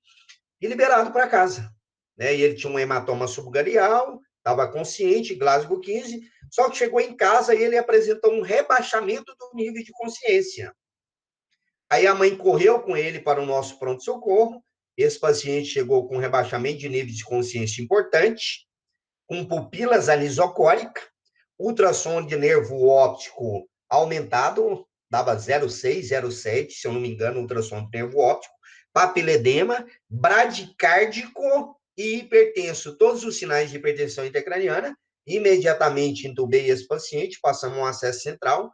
e liberado para casa. Né? E ele tinha um hematoma subgaleal, estava consciente, Glasgow 15, só que chegou em casa e ele apresentou um rebaixamento do nível de consciência. Aí a mãe correu com ele para o nosso pronto-socorro, esse paciente chegou com um rebaixamento de nível de consciência importante, com pupilas anisocóricas, ultrassom de nervo óptico aumentado, dava 0,6, 0,7, se eu não me engano, ultrassom de nervo óptico, papiledema, bradicárdico e hipertenso, todos os sinais de hipertensão intracraniana. Imediatamente entubei esse paciente, passamos um acesso central,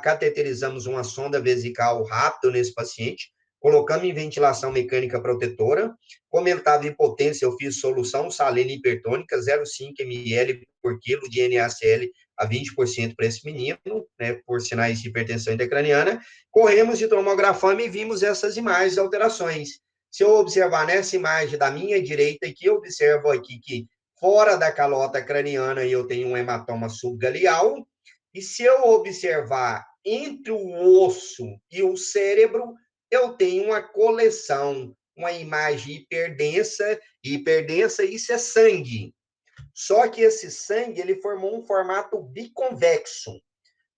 cateterizamos uma sonda vesical rápido nesse paciente, colocamos em ventilação mecânica protetora, comentava hipotência, eu fiz solução salina hipertônica, 0,5 ml por quilo de NaCl a 20% para esse menino, né, por sinais de hipertensão intracraniana. Corremos de tomografama e vimos essas imagens de alterações. Se eu observar nessa imagem da minha direita aqui, eu observo aqui que fora da calota craniana eu tenho um hematoma subgaleal, e se eu observar entre o osso e o cérebro, eu tenho uma coleção, uma imagem hiperdensa, isso é sangue. Só que esse sangue, ele formou um formato biconvexo.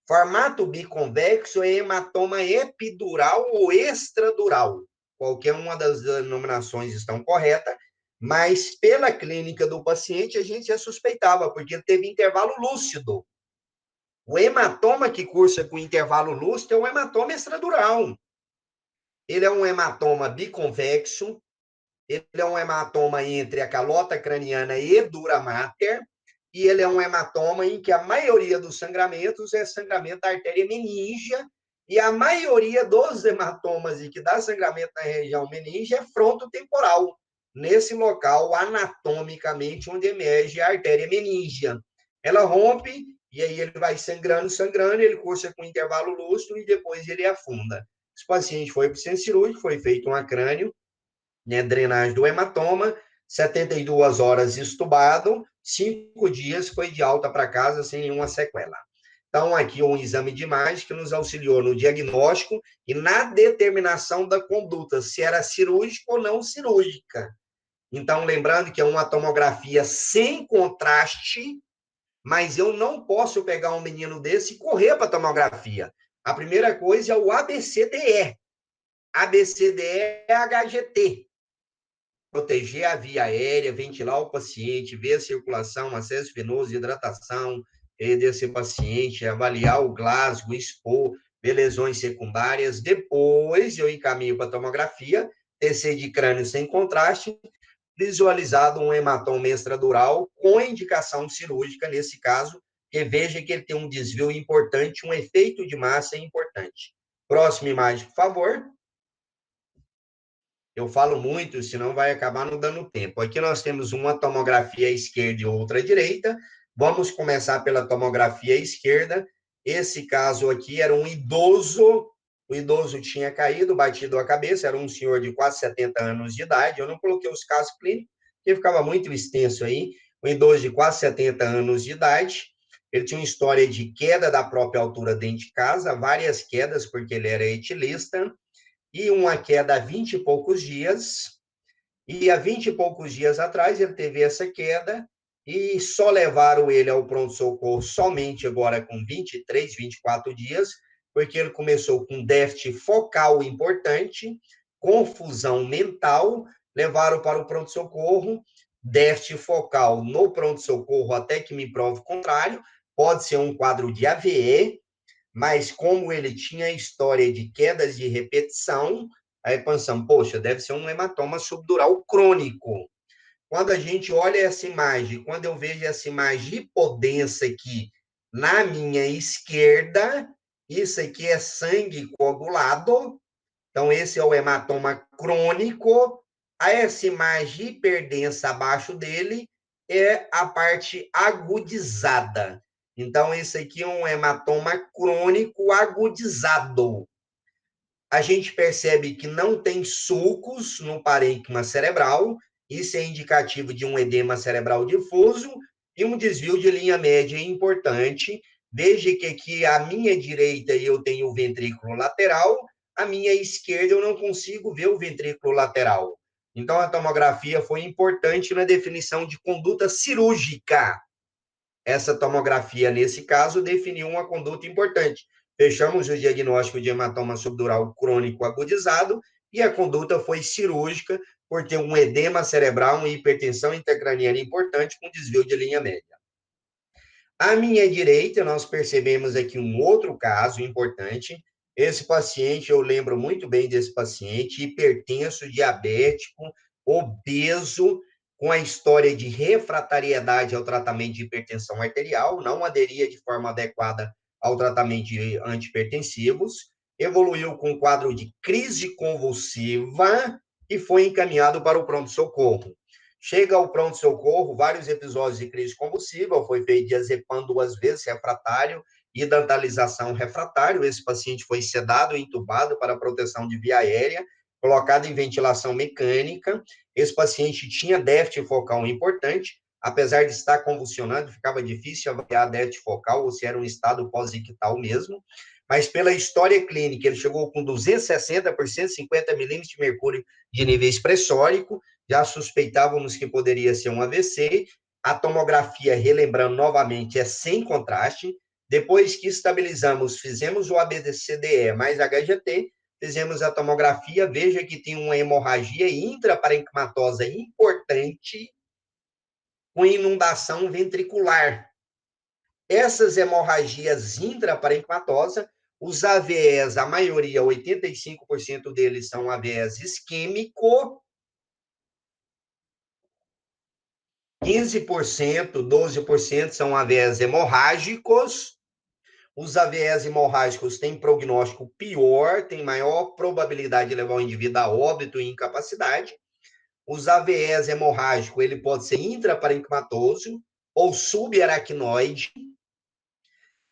Formato biconvexo é hematoma epidural ou extradural. Qualquer uma das denominações estão corretas, mas pela clínica do paciente a gente já suspeitava, porque teve intervalo lúcido. O hematoma que cursa com intervalo lúcido é o hematoma extradural. Ele é um hematoma biconvexo, ele é um hematoma entre a calota craniana e dura mater, e ele é um hematoma em que a maioria dos sangramentos é sangramento da artéria meníngea, e a maioria dos hematomas e que dá sangramento na região meníngea é frontotemporal, nesse local anatomicamente onde emerge a artéria meníngea. Ela rompe, e aí ele vai sangrando, ele cursa com intervalo lúcido e depois ele afunda. Esse paciente foi para o centro cirúrgico, foi feito um acrânio, né, drenagem do hematoma, 72 horas estubado, 5 dias foi de alta para casa sem nenhuma sequela. Então, aqui um exame de imagem que nos auxiliou no diagnóstico e na determinação da conduta, se era cirúrgica ou não cirúrgica. Então, lembrando que é uma tomografia sem contraste, mas eu não posso pegar um menino desse e correr para a tomografia. A primeira coisa é o ABCDE. ABCDE é HGT. Proteger a via aérea, ventilar o paciente, ver a circulação, acesso venoso, hidratação desse paciente, avaliar o Glasgow, expor, ver lesões secundárias. Depois eu encaminho para a tomografia, TC de crânio sem contraste, visualizado um hematoma extradural com indicação cirúrgica nesse caso, que veja que ele tem um desvio importante, um efeito de massa importante. Próxima imagem, por favor. Eu falo muito, senão vai acabar não dando tempo. Aqui nós temos uma tomografia à esquerda e outra à direita. Vamos começar pela tomografia à esquerda. Esse caso aqui era um idoso, o idoso tinha caído, batido a cabeça, era um senhor de quase 70 anos de idade. Eu não coloquei os casos clínicos, porque ficava muito extenso aí. Um idoso de quase 70 anos de idade. Ele tinha uma história de queda da própria altura dentro de casa, várias quedas, porque ele era etilista, e uma queda há 20 e poucos dias, e há 20 e poucos dias atrás ele teve essa queda, e só levaram ele ao pronto-socorro somente agora com 23, 24 dias, porque ele começou com déficit focal importante, confusão mental, levaram para o pronto-socorro, déficit focal no pronto-socorro até que me prove o contrário, pode ser um quadro de AVE, mas como ele tinha história de quedas de repetição, aí pensamos, poxa, deve ser um hematoma subdural crônico. Quando a gente olha essa imagem, quando eu vejo essa imagem hipodensa aqui na minha esquerda, isso aqui é sangue coagulado, então esse é o hematoma crônico, a essa imagem hiperdensa abaixo dele é a parte agudizada. Então, esse aqui é um hematoma crônico agudizado. A gente percebe que não tem sulcos no parênquima cerebral, isso é indicativo de um edema cerebral difuso e um desvio de linha média importante. Veja que aqui à minha direita eu tenho o ventrículo lateral, à minha esquerda eu não consigo ver o ventrículo lateral. Então, a tomografia foi importante na definição de conduta cirúrgica. Essa tomografia, nesse caso, definiu uma conduta importante. Fechamos o diagnóstico de hematoma subdural crônico agudizado e a conduta foi cirúrgica por ter um edema cerebral, uma hipertensão intracraniana importante com desvio de linha média. À minha direita, nós percebemos aqui um outro caso importante. Esse paciente, eu lembro muito bem desse paciente, hipertenso, diabético, obeso, com a história de refratariedade ao tratamento de hipertensão arterial, não aderia de forma adequada ao tratamento de antipertensivos, evoluiu com um quadro de crise convulsiva e foi encaminhado para o pronto-socorro. Chega ao pronto-socorro, vários episódios de crise convulsiva, foi feito diazepam 2 vezes, refratário, e dentalização refratário. Esse paciente foi sedado e entubado para proteção de via aérea, colocado em ventilação mecânica. Esse paciente tinha déficit focal importante, apesar de estar convulsionando, ficava difícil avaliar déficit focal, ou se era um estado pós-ictal mesmo, mas pela história clínica, ele chegou com 260 por 150 milímetros de mercúrio de nível expressórico, já suspeitávamos que poderia ser um AVC. A tomografia, relembrando novamente, é sem contraste. Depois que estabilizamos, fizemos o ABCDE mais HGT, fizemos a tomografia, veja que tem uma hemorragia intraparenquimatosa importante, com inundação ventricular. Essas hemorragias intraparenquimatosas, os AVEs, a maioria, 85% deles são AVEs isquêmico, 15%, 12% são AVEs hemorrágicos. Os AVEs hemorrágicos têm prognóstico pior, têm maior probabilidade de levar o indivíduo a óbito e incapacidade. Os AVEs hemorrágicos, ele pode ser intraparenquimatoso ou subaracnoide.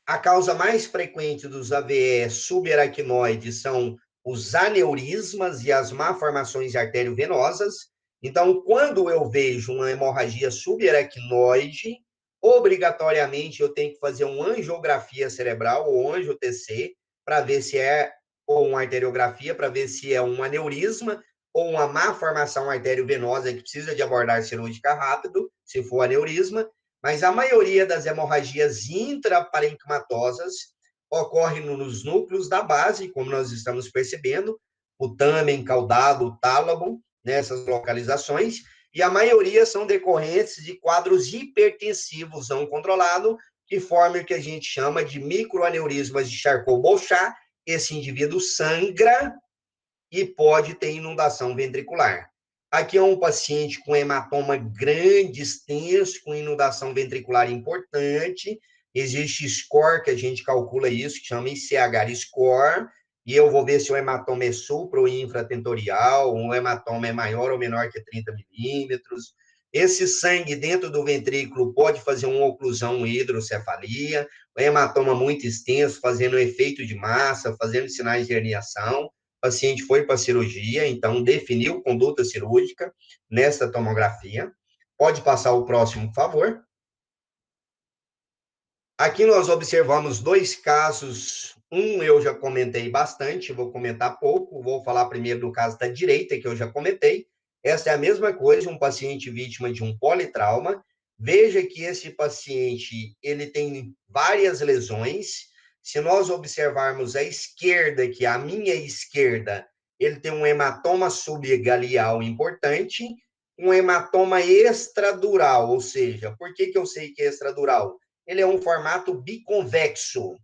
A causa mais frequente dos AVEs subaracnoides são os aneurismas e as malformações arteriovenosas. Então, quando eu vejo uma hemorragia subaracnoide, obrigatoriamente eu tenho que fazer uma angiografia cerebral ou angio-TC para ver se é, ou uma arteriografia, para ver se é um aneurisma ou uma malformação arteriovenosa que precisa de abordagem cirúrgica rápido, se for aneurisma. Mas a maioria das hemorragias intraparenquimatosas ocorre nos núcleos da base, como nós estamos percebendo, o tâmen, caudado, tálamo, nessas localizações, e a maioria são decorrentes de quadros hipertensivos não controlados, que formam o que a gente chama de microaneurismas de Charcot-Bouchat. Esse indivíduo sangra e pode ter inundação ventricular. Aqui é um paciente com hematoma grande, extenso, com inundação ventricular importante. Existe score, que a gente calcula isso, que chama ICH score, e eu vou ver se o hematoma é supra ou infratentorial, o hematoma é maior ou menor que 30 milímetros. Esse sangue dentro do ventrículo pode fazer uma oclusão, uma hidrocefalia, o hematoma muito extenso, fazendo efeito de massa, fazendo sinais de herniação. O paciente foi para a cirurgia, então definiu conduta cirúrgica nessa tomografia. Pode passar o próximo, por favor. Aqui nós observamos 2 casos. Um eu já comentei bastante, vou comentar pouco. Vou falar primeiro do caso da direita, que eu já comentei. Essa é a mesma coisa, um paciente vítima de um politrauma. Veja que esse paciente, ele tem várias lesões. Se nós observarmos a esquerda, que é a minha esquerda, ele tem um hematoma subgaleal importante, um hematoma extradural, ou seja, por que eu sei que é extradural? Ele é um formato biconvexo.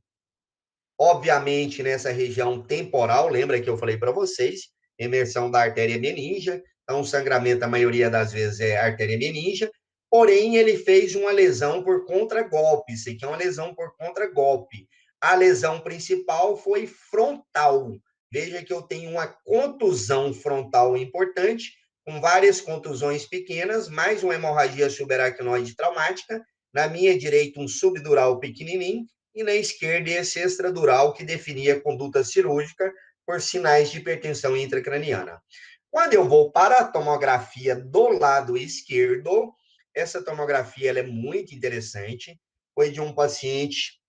Obviamente, nessa região temporal, lembra que eu falei para vocês, emersão da artéria meningia, então o sangramento, a maioria das vezes, é artéria meningia, porém, ele fez uma lesão por contragolpe, isso aqui é uma lesão por contragolpe. A lesão principal foi frontal. Veja que eu tenho uma contusão frontal importante, com várias contusões pequenas, mais uma hemorragia subaracnoide traumática, na minha direita um subdural pequenininho, e na esquerda esse extradural que definia a conduta cirúrgica por sinais de hipertensão intracraniana. Quando eu vou para a tomografia do lado esquerdo, essa tomografia ela é muito interessante, foi de um paciente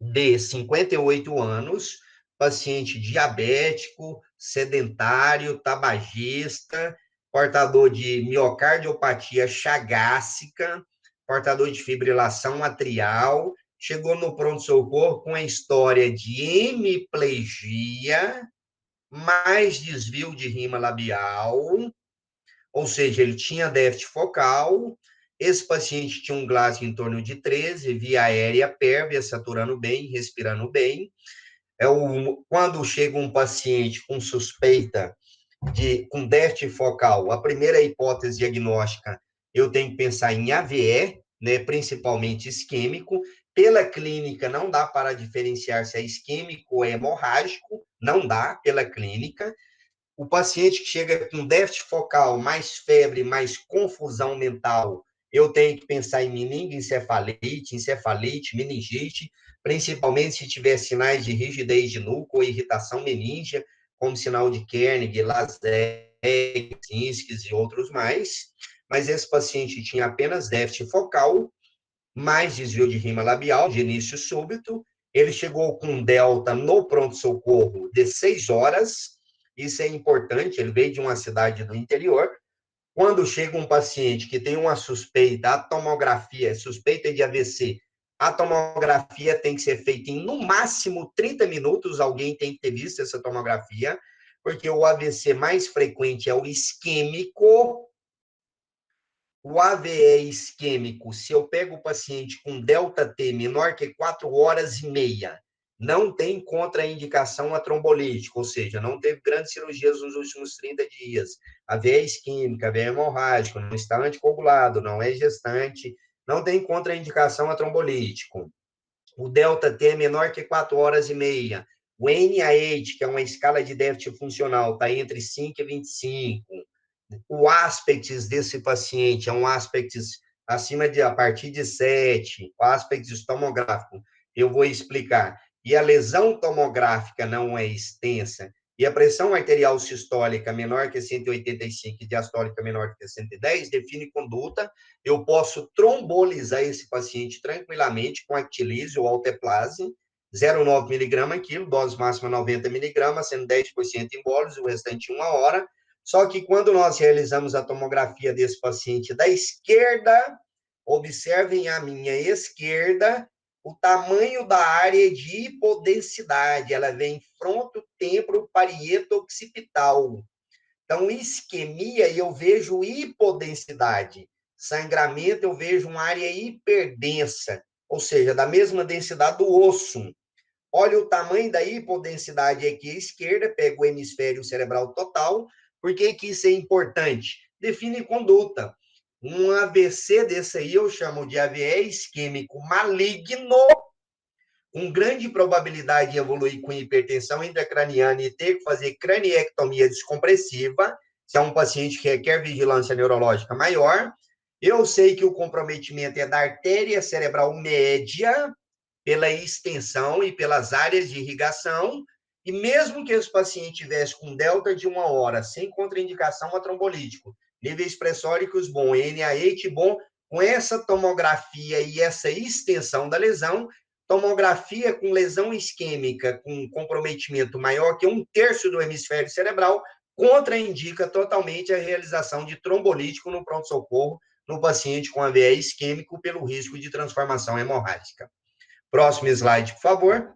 de 58 anos, paciente diabético, sedentário, tabagista, portador de miocardiopatia chagásica, portador de fibrilação atrial, chegou no pronto-socorro com a história de hemiplegia, mais desvio de rima labial, ou seja, ele tinha déficit focal. Esse paciente tinha um Glasgow em torno de 13, via aérea pérvia, saturando bem, respirando bem. Quando chega um paciente com suspeita com déficit focal, a primeira hipótese diagnóstica, eu tenho que pensar em AVE, né, principalmente isquêmico. Pela clínica, não dá para diferenciar se é isquêmico ou é hemorrágico, não dá pela clínica. O paciente que chega com déficit focal, mais febre, mais confusão mental, eu tenho que pensar em meningoencefalite, encefalite, meningite, principalmente se tiver sinais de rigidez de núcleo ou irritação meníngea, como sinal de Kernig, Laseg, Kinskis e outros mais. Mas esse paciente tinha apenas déficit focal, mais desvio de rima labial, de início súbito. Ele chegou com delta no pronto-socorro de 6 horas. Isso é importante, ele veio de uma cidade do interior. Quando chega um paciente que tem uma suspeita, a tomografia, suspeita de AVC, a tomografia tem que ser feita em, no máximo, 30 minutos. Alguém tem que ter visto essa tomografia, porque o AVC mais frequente é o isquêmico. O AVE isquêmico, se eu pego o paciente com delta T menor que 4 horas e meia, não tem contraindicação a trombolítica, ou seja, não teve grandes cirurgias nos últimos 30 dias. AVE isquêmica, AVE hemorrágico, não está anticoagulado, não é gestante, não tem contraindicação a trombolítico. O delta T é menor que 4 horas e meia. O NIH, que é uma escala de déficit funcional, está entre 5 e 25. O aspects desse paciente é um aspects a partir de 7, o aspects tomográfico, eu vou explicar. E a lesão tomográfica não é extensa, e a pressão arterial sistólica menor que 185 e diastólica menor que 110, define conduta. Eu posso trombolizar esse paciente tranquilamente com actilise ou alteplase, 0,9 miligrama quilo, dose máxima 90 miligramas, sendo 10% em bolos, o restante em 1 hora. Só que quando nós realizamos a tomografia desse paciente da esquerda, observem a minha esquerda, o tamanho da área de hipodensidade, ela vem fronto-temporo-parieto-occipital. Então, isquemia, eu vejo hipodensidade. Sangramento, eu vejo uma área hiperdensa, ou seja, da mesma densidade do osso. Olha o tamanho da hipodensidade aqui à esquerda, pega o hemisfério cerebral total. Por que que isso é importante? Define conduta. Um AVC desse aí eu chamo de AVE isquêmico maligno, com grande probabilidade de evoluir com hipertensão intracraniana e ter que fazer craniectomia descompressiva, se é um paciente que requer vigilância neurológica maior. Eu sei que o comprometimento é da artéria cerebral média, pela extensão e pelas áreas de irrigação, e mesmo que esse paciente tivesse com delta de 1 hora, sem contraindicação a trombolítico, níveis pressóricos bom, NaH bom, com essa tomografia e essa extensão da lesão, tomografia com lesão isquêmica, com comprometimento maior que 1/3 do hemisfério cerebral, contraindica totalmente a realização de trombolítico no pronto-socorro no paciente com AVE isquêmico pelo risco de transformação hemorrágica. Próximo slide, por favor.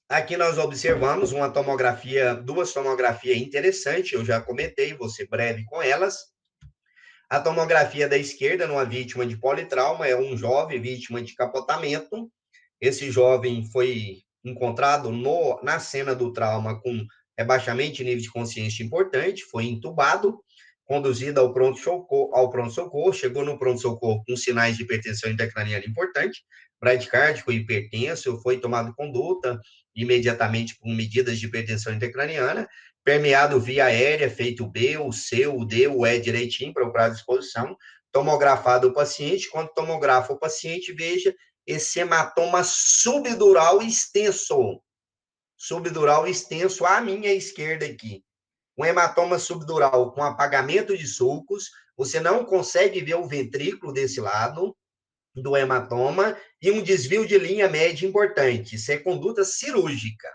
Aqui nós observamos uma tomografia, duas tomografias interessantes, eu já comentei, vou ser breve com elas. A tomografia da esquerda, numa vítima de politrauma, é um jovem vítima de capotamento. Esse jovem foi encontrado na cena do trauma com rebaixamento de nível de consciência importante, foi entubado, conduzido ao pronto-socorro, chegou no pronto-socorro com sinais de hipertensão intracraniana importante, bradicárdico, hipertenso, foi tomado conduta imediatamente com medidas de hipertensão intracraniana, permeado via aérea, feito o B, o C, o D, o E direitinho para o prazo de exposição, tomografado o paciente. Quando tomografa o paciente, veja esse hematoma subdural extenso à minha esquerda aqui. Um hematoma subdural com apagamento de sulcos, você não consegue ver o ventrículo desse lado do hematoma e um desvio de linha média importante. Isso é conduta cirúrgica.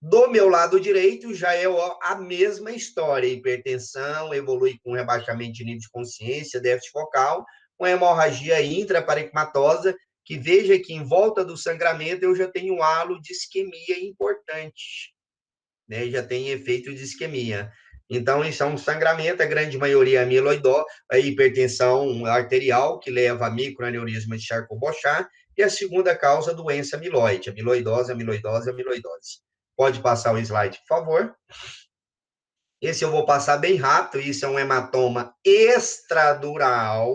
Do meu lado direito já é a mesma história, hipertensão, evolui com rebaixamento de nível de consciência, déficit focal, com hemorragia intraparenquimatosa, que veja que em volta do sangramento eu já tenho um halo de isquemia importante, né? Já tem efeito de isquemia. Então, isso é um sangramento, a grande maioria amiloidose, a hipertensão arterial, que leva a microaneurisma de Charcot-Bouchard, e a segunda causa, doença amiloide, amiloidose. Pode passar o slide, por favor. Esse eu vou passar bem rápido, isso é um hematoma extradural,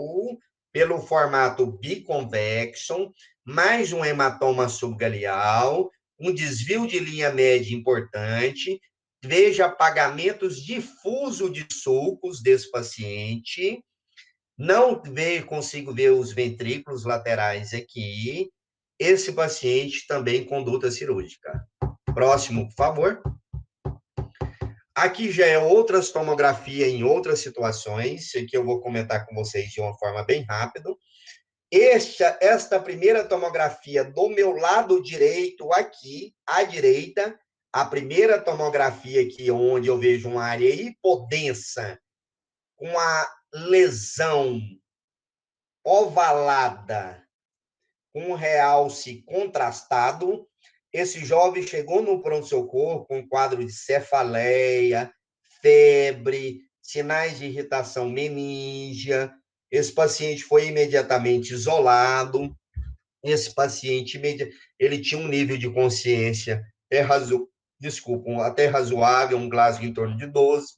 pelo formato biconvexo, mais um hematoma subgaleal, um desvio de linha média importante, veja apagamentos difusos de sulcos desse paciente, não consigo ver os ventrículos laterais aqui, esse paciente também conduta cirúrgica. Próximo, por favor. Aqui já é outras tomografia em outras situações, que eu vou comentar com vocês de uma forma bem rápida. Esta primeira tomografia do meu lado direito aqui, à direita, a primeira tomografia aqui, onde eu vejo uma área hipodensa, com a lesão ovalada, com realce contrastado. Esse jovem chegou no pronto-socorro com quadro de cefaleia, febre, sinais de irritação meníngea. Esse paciente foi imediatamente isolado. Esse paciente, ele tinha um nível de consciência até razoável, um Glasgow em torno de 12.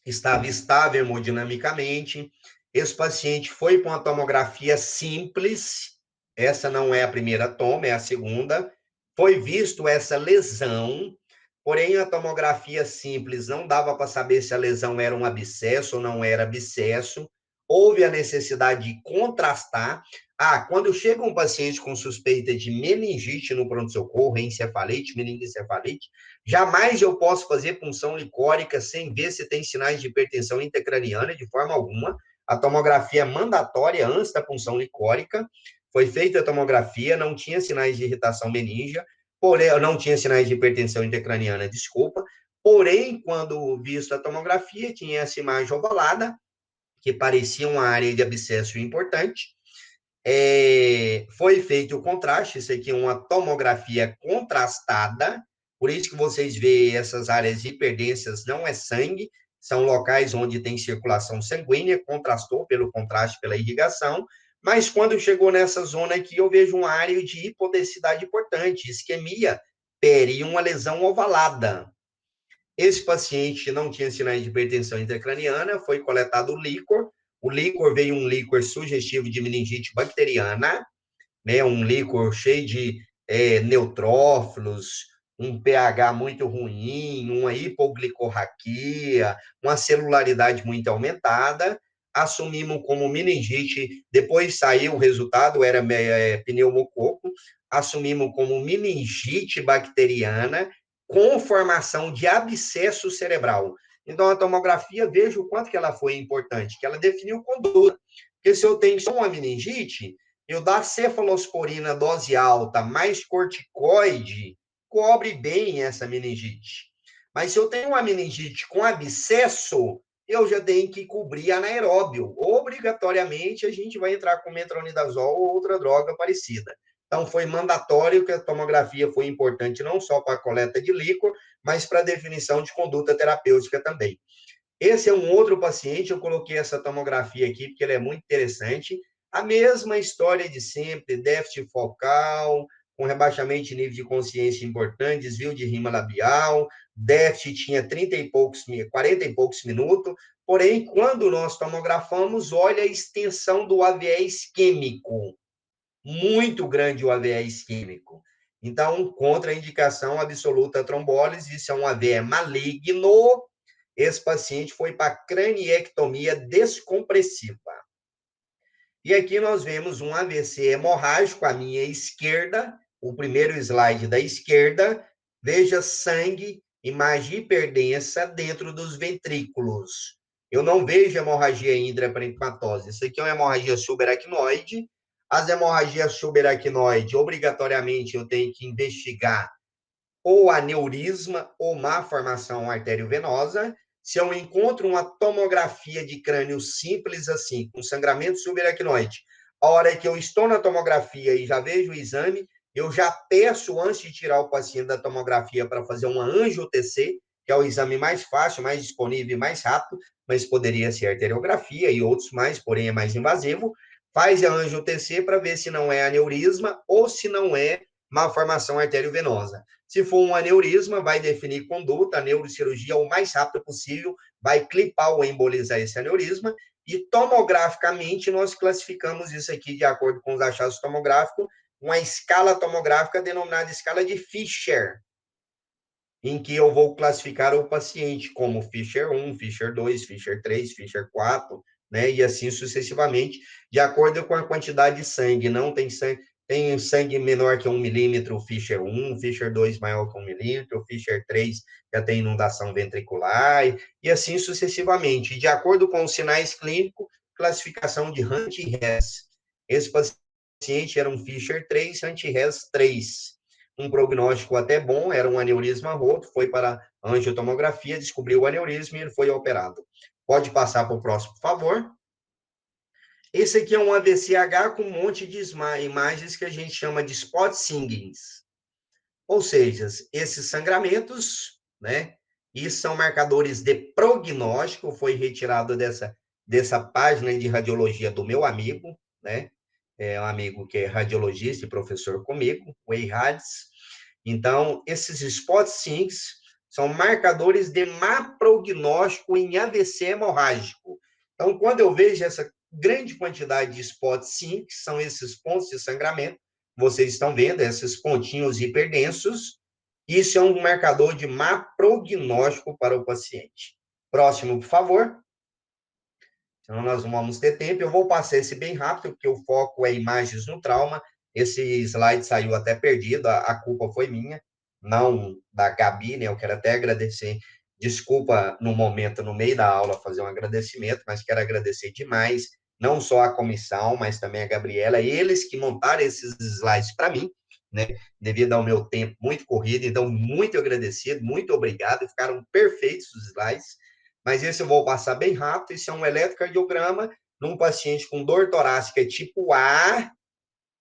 Estava estável hemodinamicamente. Esse paciente foi para uma tomografia simples, essa não é a primeira toma, é a segunda. Foi visto essa lesão, porém a tomografia simples não dava para saber se a lesão era um abscesso ou não era abscesso. Houve a necessidade de contrastar. Quando chega um paciente com suspeita de meningite no pronto-socorro, encefalite, meningoencefalite, jamais eu posso fazer punção licórica sem ver se tem sinais de hipertensão intracraniana, de forma alguma. A tomografia mandatória antes da punção licórica. Foi feita a tomografia, não tinha sinais de irritação meníngea, porém, não tinha sinais de hipertensão intracraniana, desculpa. Porém, quando visto a tomografia, tinha essa imagem ovalada, que parecia uma área de abscesso importante. Foi feito o contraste, isso aqui é uma tomografia contrastada, por isso que vocês veem essas áreas hiperdensas, não é sangue, são locais onde tem circulação sanguínea, contrastou pelo contraste, pela irrigação, mas quando chegou nessa zona aqui, eu vejo uma área de hipodensidade importante, isquemia, e uma lesão ovalada. Esse paciente não tinha sinais de hipertensão intracraniana, foi coletado o líquor veio um líquor sugestivo de meningite bacteriana, né, um líquor cheio de neutrófilos, um pH muito ruim, uma hipoglicorraquia, uma celularidade muito aumentada, assumimos como meningite, depois saiu o resultado, era pneumococo, assumimos como meningite bacteriana com formação de abscesso cerebral. Então, a tomografia, veja o quanto que ela foi importante, que ela definiu conduta. Porque se eu tenho só uma meningite, eu dar cefalosporina dose alta mais corticoide, cobre bem essa meningite. Mas se eu tenho uma meningite com abscesso, eu já tenho que cobrir anaeróbio. Obrigatoriamente, a gente vai entrar com metronidazol ou outra droga parecida. Então, foi mandatório que a tomografia foi importante não só para a coleta de líquor, mas para a definição de conduta terapêutica também. Esse é um outro paciente, eu coloquei essa tomografia aqui, porque ela é muito interessante. A mesma história de sempre, déficit focal, com rebaixamento de nível de consciência importante, desvio de rima labial, déficit tinha 40 e poucos minutos, porém, quando nós tomografamos, olha a extensão do AVE isquêmico, muito grande o AVE isquêmico. Então, contraindicação absoluta à trombólise, isso é um AVE maligno. Esse paciente foi para craniectomia descompressiva. E aqui nós vemos um AVC hemorrágico à minha esquerda, o primeiro slide da esquerda, veja sangue, imagem hiperdensa dentro dos ventrículos. Eu não vejo hemorragia intraparenquimatose. Isso aqui é uma hemorragia subaracnoide. As hemorragias subaracnoides, obrigatoriamente, eu tenho que investigar ou aneurisma ou má formação arteriovenosa. Se eu encontro uma tomografia de crânio simples assim, com sangramento subaracnoide, a hora que eu estou na tomografia e já vejo o exame, eu já peço, antes de tirar o paciente da tomografia, para fazer uma angio-TC, que é o exame mais fácil, mais disponível e mais rápido, mas poderia ser arteriografia e outros mais, porém é mais invasivo. Faz a angio-TC para ver se não é aneurisma ou se não é malformação arteriovenosa. Se for um aneurisma, vai definir conduta, a neurocirurgia o mais rápido possível, vai clipar ou embolizar esse aneurisma, e tomograficamente nós classificamos isso aqui de acordo com os achados tomográficos, uma escala tomográfica denominada escala de Fisher, em que eu vou classificar o paciente como Fisher 1, Fisher 2, Fisher 3, Fisher 4, né, e assim sucessivamente, de acordo com a quantidade de sangue. Não tem sangue, tem sangue menor que 1 milímetro, Fisher 1, Fisher 2 maior que 1 milímetro, Fisher 3 já tem inundação ventricular, e assim sucessivamente. De acordo com os sinais clínicos, classificação de Hunt e Hess. Esse paciente era um Fisher 3, Hunt e Hess 3. Um prognóstico até bom, era um aneurisma roto, foi para a angiotomografia, descobriu o aneurisma e ele foi operado. Pode passar para o próximo, por favor. Esse aqui é um AVCH com um monte de imagens que a gente chama de spot singings. Ou seja, esses sangramentos, né? E são marcadores de prognóstico, foi retirado dessa página de radiologia do meu amigo, né? É um amigo que é radiologista e professor comigo, o Eirhades. Então, esses spot sinks são marcadores de má prognóstico em AVC hemorrágico. Então, quando eu vejo essa grande quantidade de spot sinks, são esses pontos de sangramento, vocês estão vendo, esses pontinhos hiperdensos, isso é um marcador de má prognóstico para o paciente. Próximo, por favor. Então, nós não vamos ter tempo. Eu vou passar esse bem rápido, porque o foco é imagens no trauma. Esse slide saiu até perdido, a culpa foi minha, não da Gabi, né? Eu quero até agradecer. Desculpa no momento, no meio da aula, fazer um agradecimento, mas quero agradecer demais, não só a comissão, mas também a Gabriela, eles que montaram esses slides para mim, né? Devido ao meu tempo muito corrido. Então, muito agradecido, muito obrigado, ficaram perfeitos os slides. Mas esse eu vou passar bem rápido. Esse é um eletrocardiograma num paciente com dor torácica tipo A,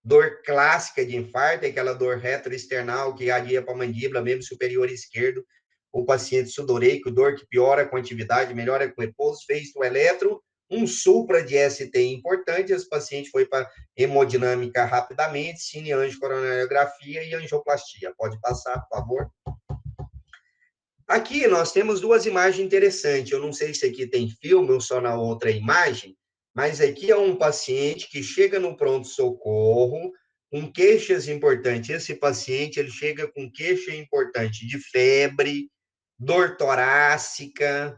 dor clássica de infarto, aquela dor retroesternal que adia para a mandíbula, membro superior esquerdo, o paciente sudoreico, dor que piora com atividade, melhora com repouso, fez o eletro, um supra de ST importante, esse paciente foi para hemodinâmica rapidamente, cine-angiocoronariografia e angioplastia. Pode passar, por favor. Aqui nós temos duas imagens interessantes. Eu não sei se aqui tem filme ou só na outra imagem, mas aqui é um paciente que chega no pronto-socorro com queixas importantes. Esse paciente ele chega com queixa importante de febre, dor torácica,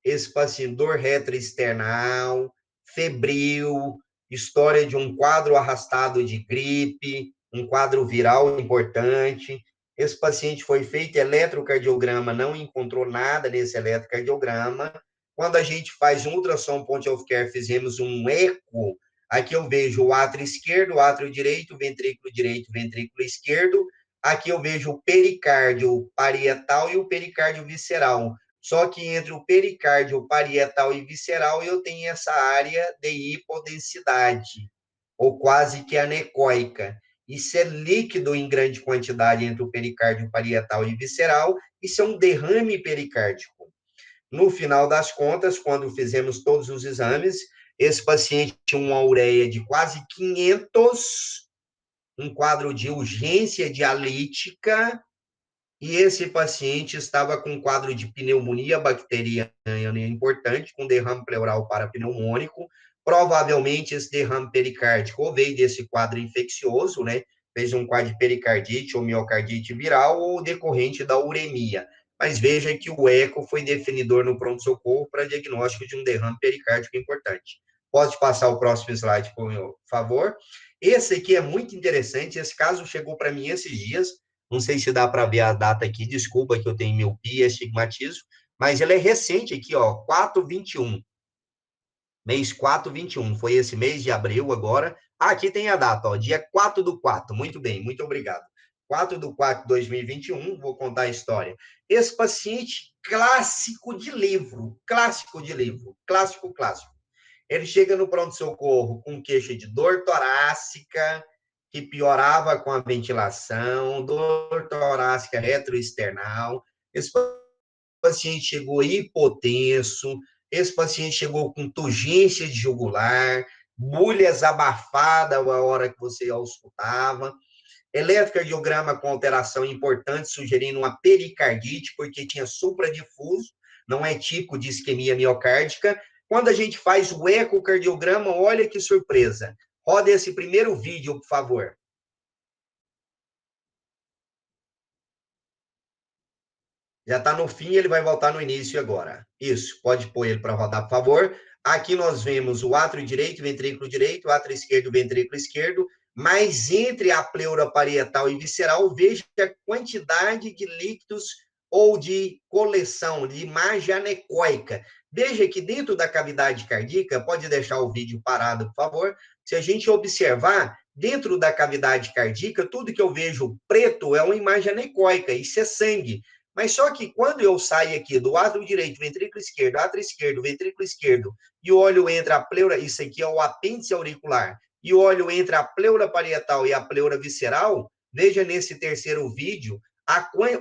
esse paciente dor retroesternal, febril, história de um quadro arrastado de gripe, um quadro viral importante. Esse paciente foi feito eletrocardiograma, não encontrou nada nesse eletrocardiograma. Quando a gente faz um ultrassom point of care, fizemos um eco, aqui eu vejo o átrio esquerdo, o átrio direito, ventrículo esquerdo. Aqui eu vejo o pericárdio parietal e o pericárdio visceral. Só que entre o pericárdio parietal e visceral eu tenho essa área de hipodensidade, ou quase que anecoica. Isso é líquido em grande quantidade entre o pericárdio parietal e visceral, isso é um derrame pericárdico. No final das contas, quando fizemos todos os exames, esse paciente tinha uma ureia de quase 500, um quadro de urgência dialítica, e esse paciente estava com um quadro de pneumonia bacteriana importante, com derrame pleural parapneumônico. Provavelmente esse derrame pericárdico ou veio desse quadro infeccioso, né? Fez um quadro de pericardite ou miocardite viral ou decorrente da uremia. Mas veja que o eco foi definidor no pronto-socorro para diagnóstico de um derrame pericárdico importante. Pode passar o próximo slide, por favor. Esse aqui é muito interessante. Esse caso chegou para mim esses dias. Não sei se dá para ver a data aqui, desculpa que eu tenho miopia, estigmatismo, mas ele é recente aqui, ó, 4/21. Mês 4/21, foi esse mês de abril agora. Ah, aqui tem a data, ó, dia 4/4. Muito bem, muito obrigado. 4/4/2021, vou contar a história. Esse paciente clássico de livro, clássico. Ele chega no pronto-socorro com queixa de dor torácica, que piorava com a ventilação, dor torácica retroesternal. Esse paciente chegou hipotenso, esse paciente chegou com turgência de jugular, bulhas abafadas a hora que você auscultava. Eletrocardiograma com alteração importante, sugerindo uma pericardite, porque tinha supradifuso, não é tipo de isquemia miocárdica. Quando a gente faz o ecocardiograma, olha que surpresa. Roda esse primeiro vídeo, por favor. Já está no fim, ele vai voltar no início agora. Isso, pode pôr ele para rodar, por favor. Aqui nós vemos o átrio direito, ventrículo direito, o átrio esquerdo, ventrículo esquerdo, mas entre a pleura parietal e visceral, veja a quantidade de líquidos ou de coleção, de imagem anecoica. Veja que dentro da cavidade cardíaca, pode deixar o vídeo parado, por favor. Se a gente observar, dentro da cavidade cardíaca, tudo que eu vejo preto é uma imagem anecoica, isso é sangue. Mas só que quando eu saio aqui do átrio direito, ventrículo esquerdo, átrio esquerdo, ventrículo esquerdo, e olho entre a pleura, isso aqui é o apêndice auricular, e olho entre a pleura parietal e a pleura visceral, veja nesse terceiro vídeo,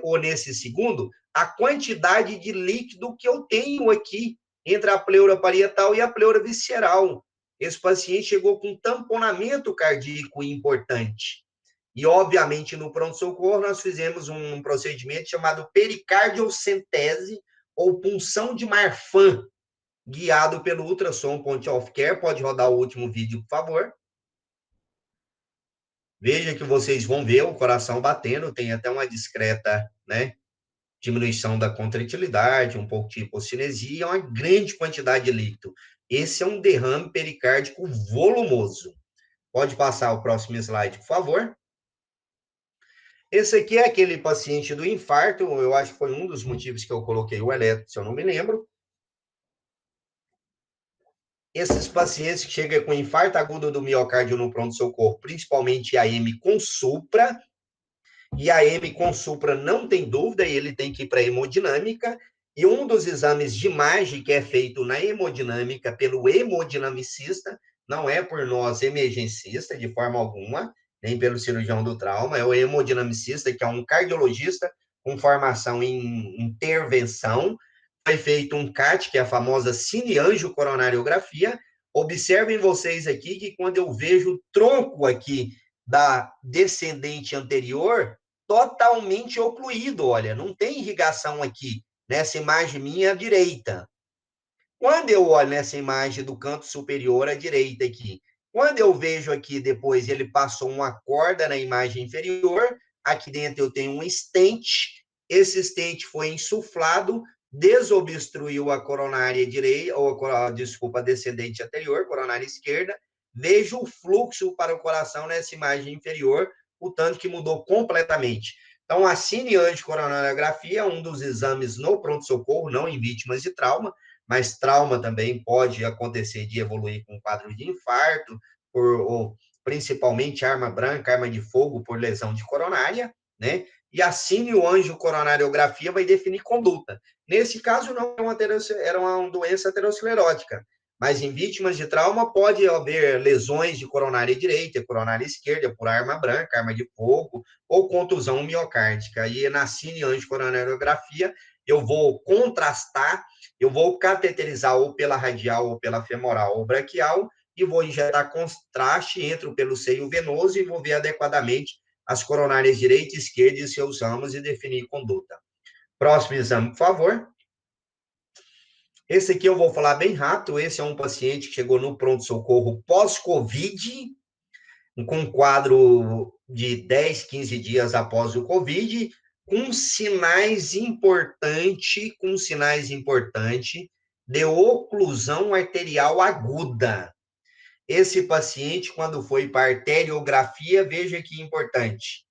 ou nesse segundo, a quantidade de líquido que eu tenho aqui entre a pleura parietal e a pleura visceral. Esse paciente chegou com tamponamento cardíaco importante. E, obviamente, no pronto-socorro, nós fizemos um procedimento chamado pericardiocentese, ou punção de Marfan, guiado pelo ultrassom point of care. Pode rodar o último vídeo, por favor. Veja que vocês vão ver o coração batendo, tem até uma discreta, né, diminuição da contratilidade, um pouco de hipocinesia, uma grande quantidade de líquido. Esse é um derrame pericárdico volumoso. Pode passar o próximo slide, por favor. Esse aqui é aquele paciente do infarto, eu acho que foi um dos motivos que eu coloquei o eletro, se eu não me lembro. Esses pacientes que chegam com infarto agudo do miocárdio no pronto-socorro, principalmente IAM com supra, e a IAM com supra não tem dúvida, e ele tem que ir para a hemodinâmica, e um dos exames de imagem que é feito na hemodinâmica pelo hemodinamicista, não é por nós emergencistas, de forma alguma, nem pelo cirurgião do trauma, é o hemodinamicista, que é um cardiologista com formação em intervenção. Foi feito um CAT, que é a famosa cineangiocoronariografia. Observem vocês aqui que quando eu vejo o tronco aqui da descendente anterior, totalmente ocluído, olha, não tem irrigação aqui, nessa imagem minha à direita. Quando eu olho nessa imagem do canto superior à direita aqui, quando eu vejo aqui depois, ele passou uma corda na imagem inferior, aqui dentro eu tenho um stent, esse stent foi insuflado, desobstruiu a coronária direita, ou desculpa, a descendente anterior, coronária esquerda, vejo o fluxo para o coração nessa imagem inferior, o tanto que mudou completamente. Então, a cineangiocoronariografia é um dos exames no pronto-socorro, não em vítimas de trauma, mas trauma também pode acontecer de evoluir com quadro de infarto, ou principalmente arma branca, arma de fogo por lesão de coronária, né? E a cineangiocoronariografia vai definir conduta. Nesse caso, não era uma doença aterosclerótica, mas em vítimas de trauma pode haver lesões de coronária direita, coronária esquerda, por arma branca, arma de fogo, ou contusão miocárdica. E na cineangiocoronariografia, eu vou contrastar, eu vou cateterizar ou pela radial, ou pela femoral, ou braquial, e vou injetar contraste, entro pelo seio venoso e vou ver adequadamente as coronárias direita e esquerda e seus ramos e definir conduta. Próximo exame, por favor. Esse aqui eu vou falar bem rápido. Esse é um paciente que chegou no pronto-socorro pós-Covid, com um quadro de 10, 15 dias após o Covid, com sinais importantes de oclusão arterial aguda. Esse paciente, quando foi para arteriografia, veja que importante.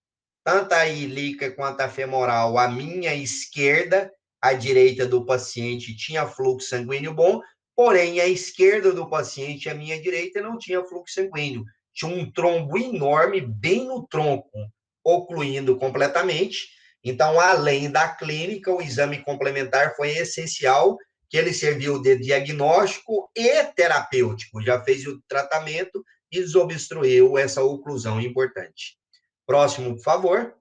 Tanto a ilíaca quanto a femoral, a minha esquerda, a direita do paciente tinha fluxo sanguíneo bom, porém a esquerda do paciente, a minha direita, não tinha fluxo sanguíneo. Tinha um trombo enorme bem no tronco, ocluindo completamente. Então, além da clínica, o exame complementar foi essencial, que ele serviu de diagnóstico e terapêutico. Já fez o tratamento e desobstruiu essa oclusão importante. Próximo, por favor.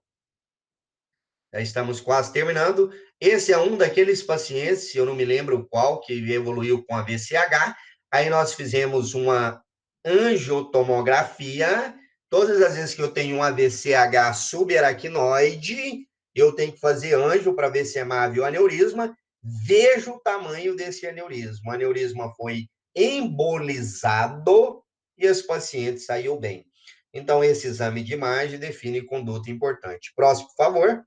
Já estamos quase terminando. Esse é um daqueles pacientes, eu não me lembro qual, que evoluiu com a VCH. Aí nós fizemos uma angiotomografia Todas as vezes que eu tenho um AVCH subaracnoide, eu tenho que fazer anjo para ver se é MAVE ou aneurisma. Vejo o tamanho desse aneurisma. O aneurisma foi embolizado e esse paciente saiu bem. Então, esse exame de imagem define conduta importante. Próximo, por favor.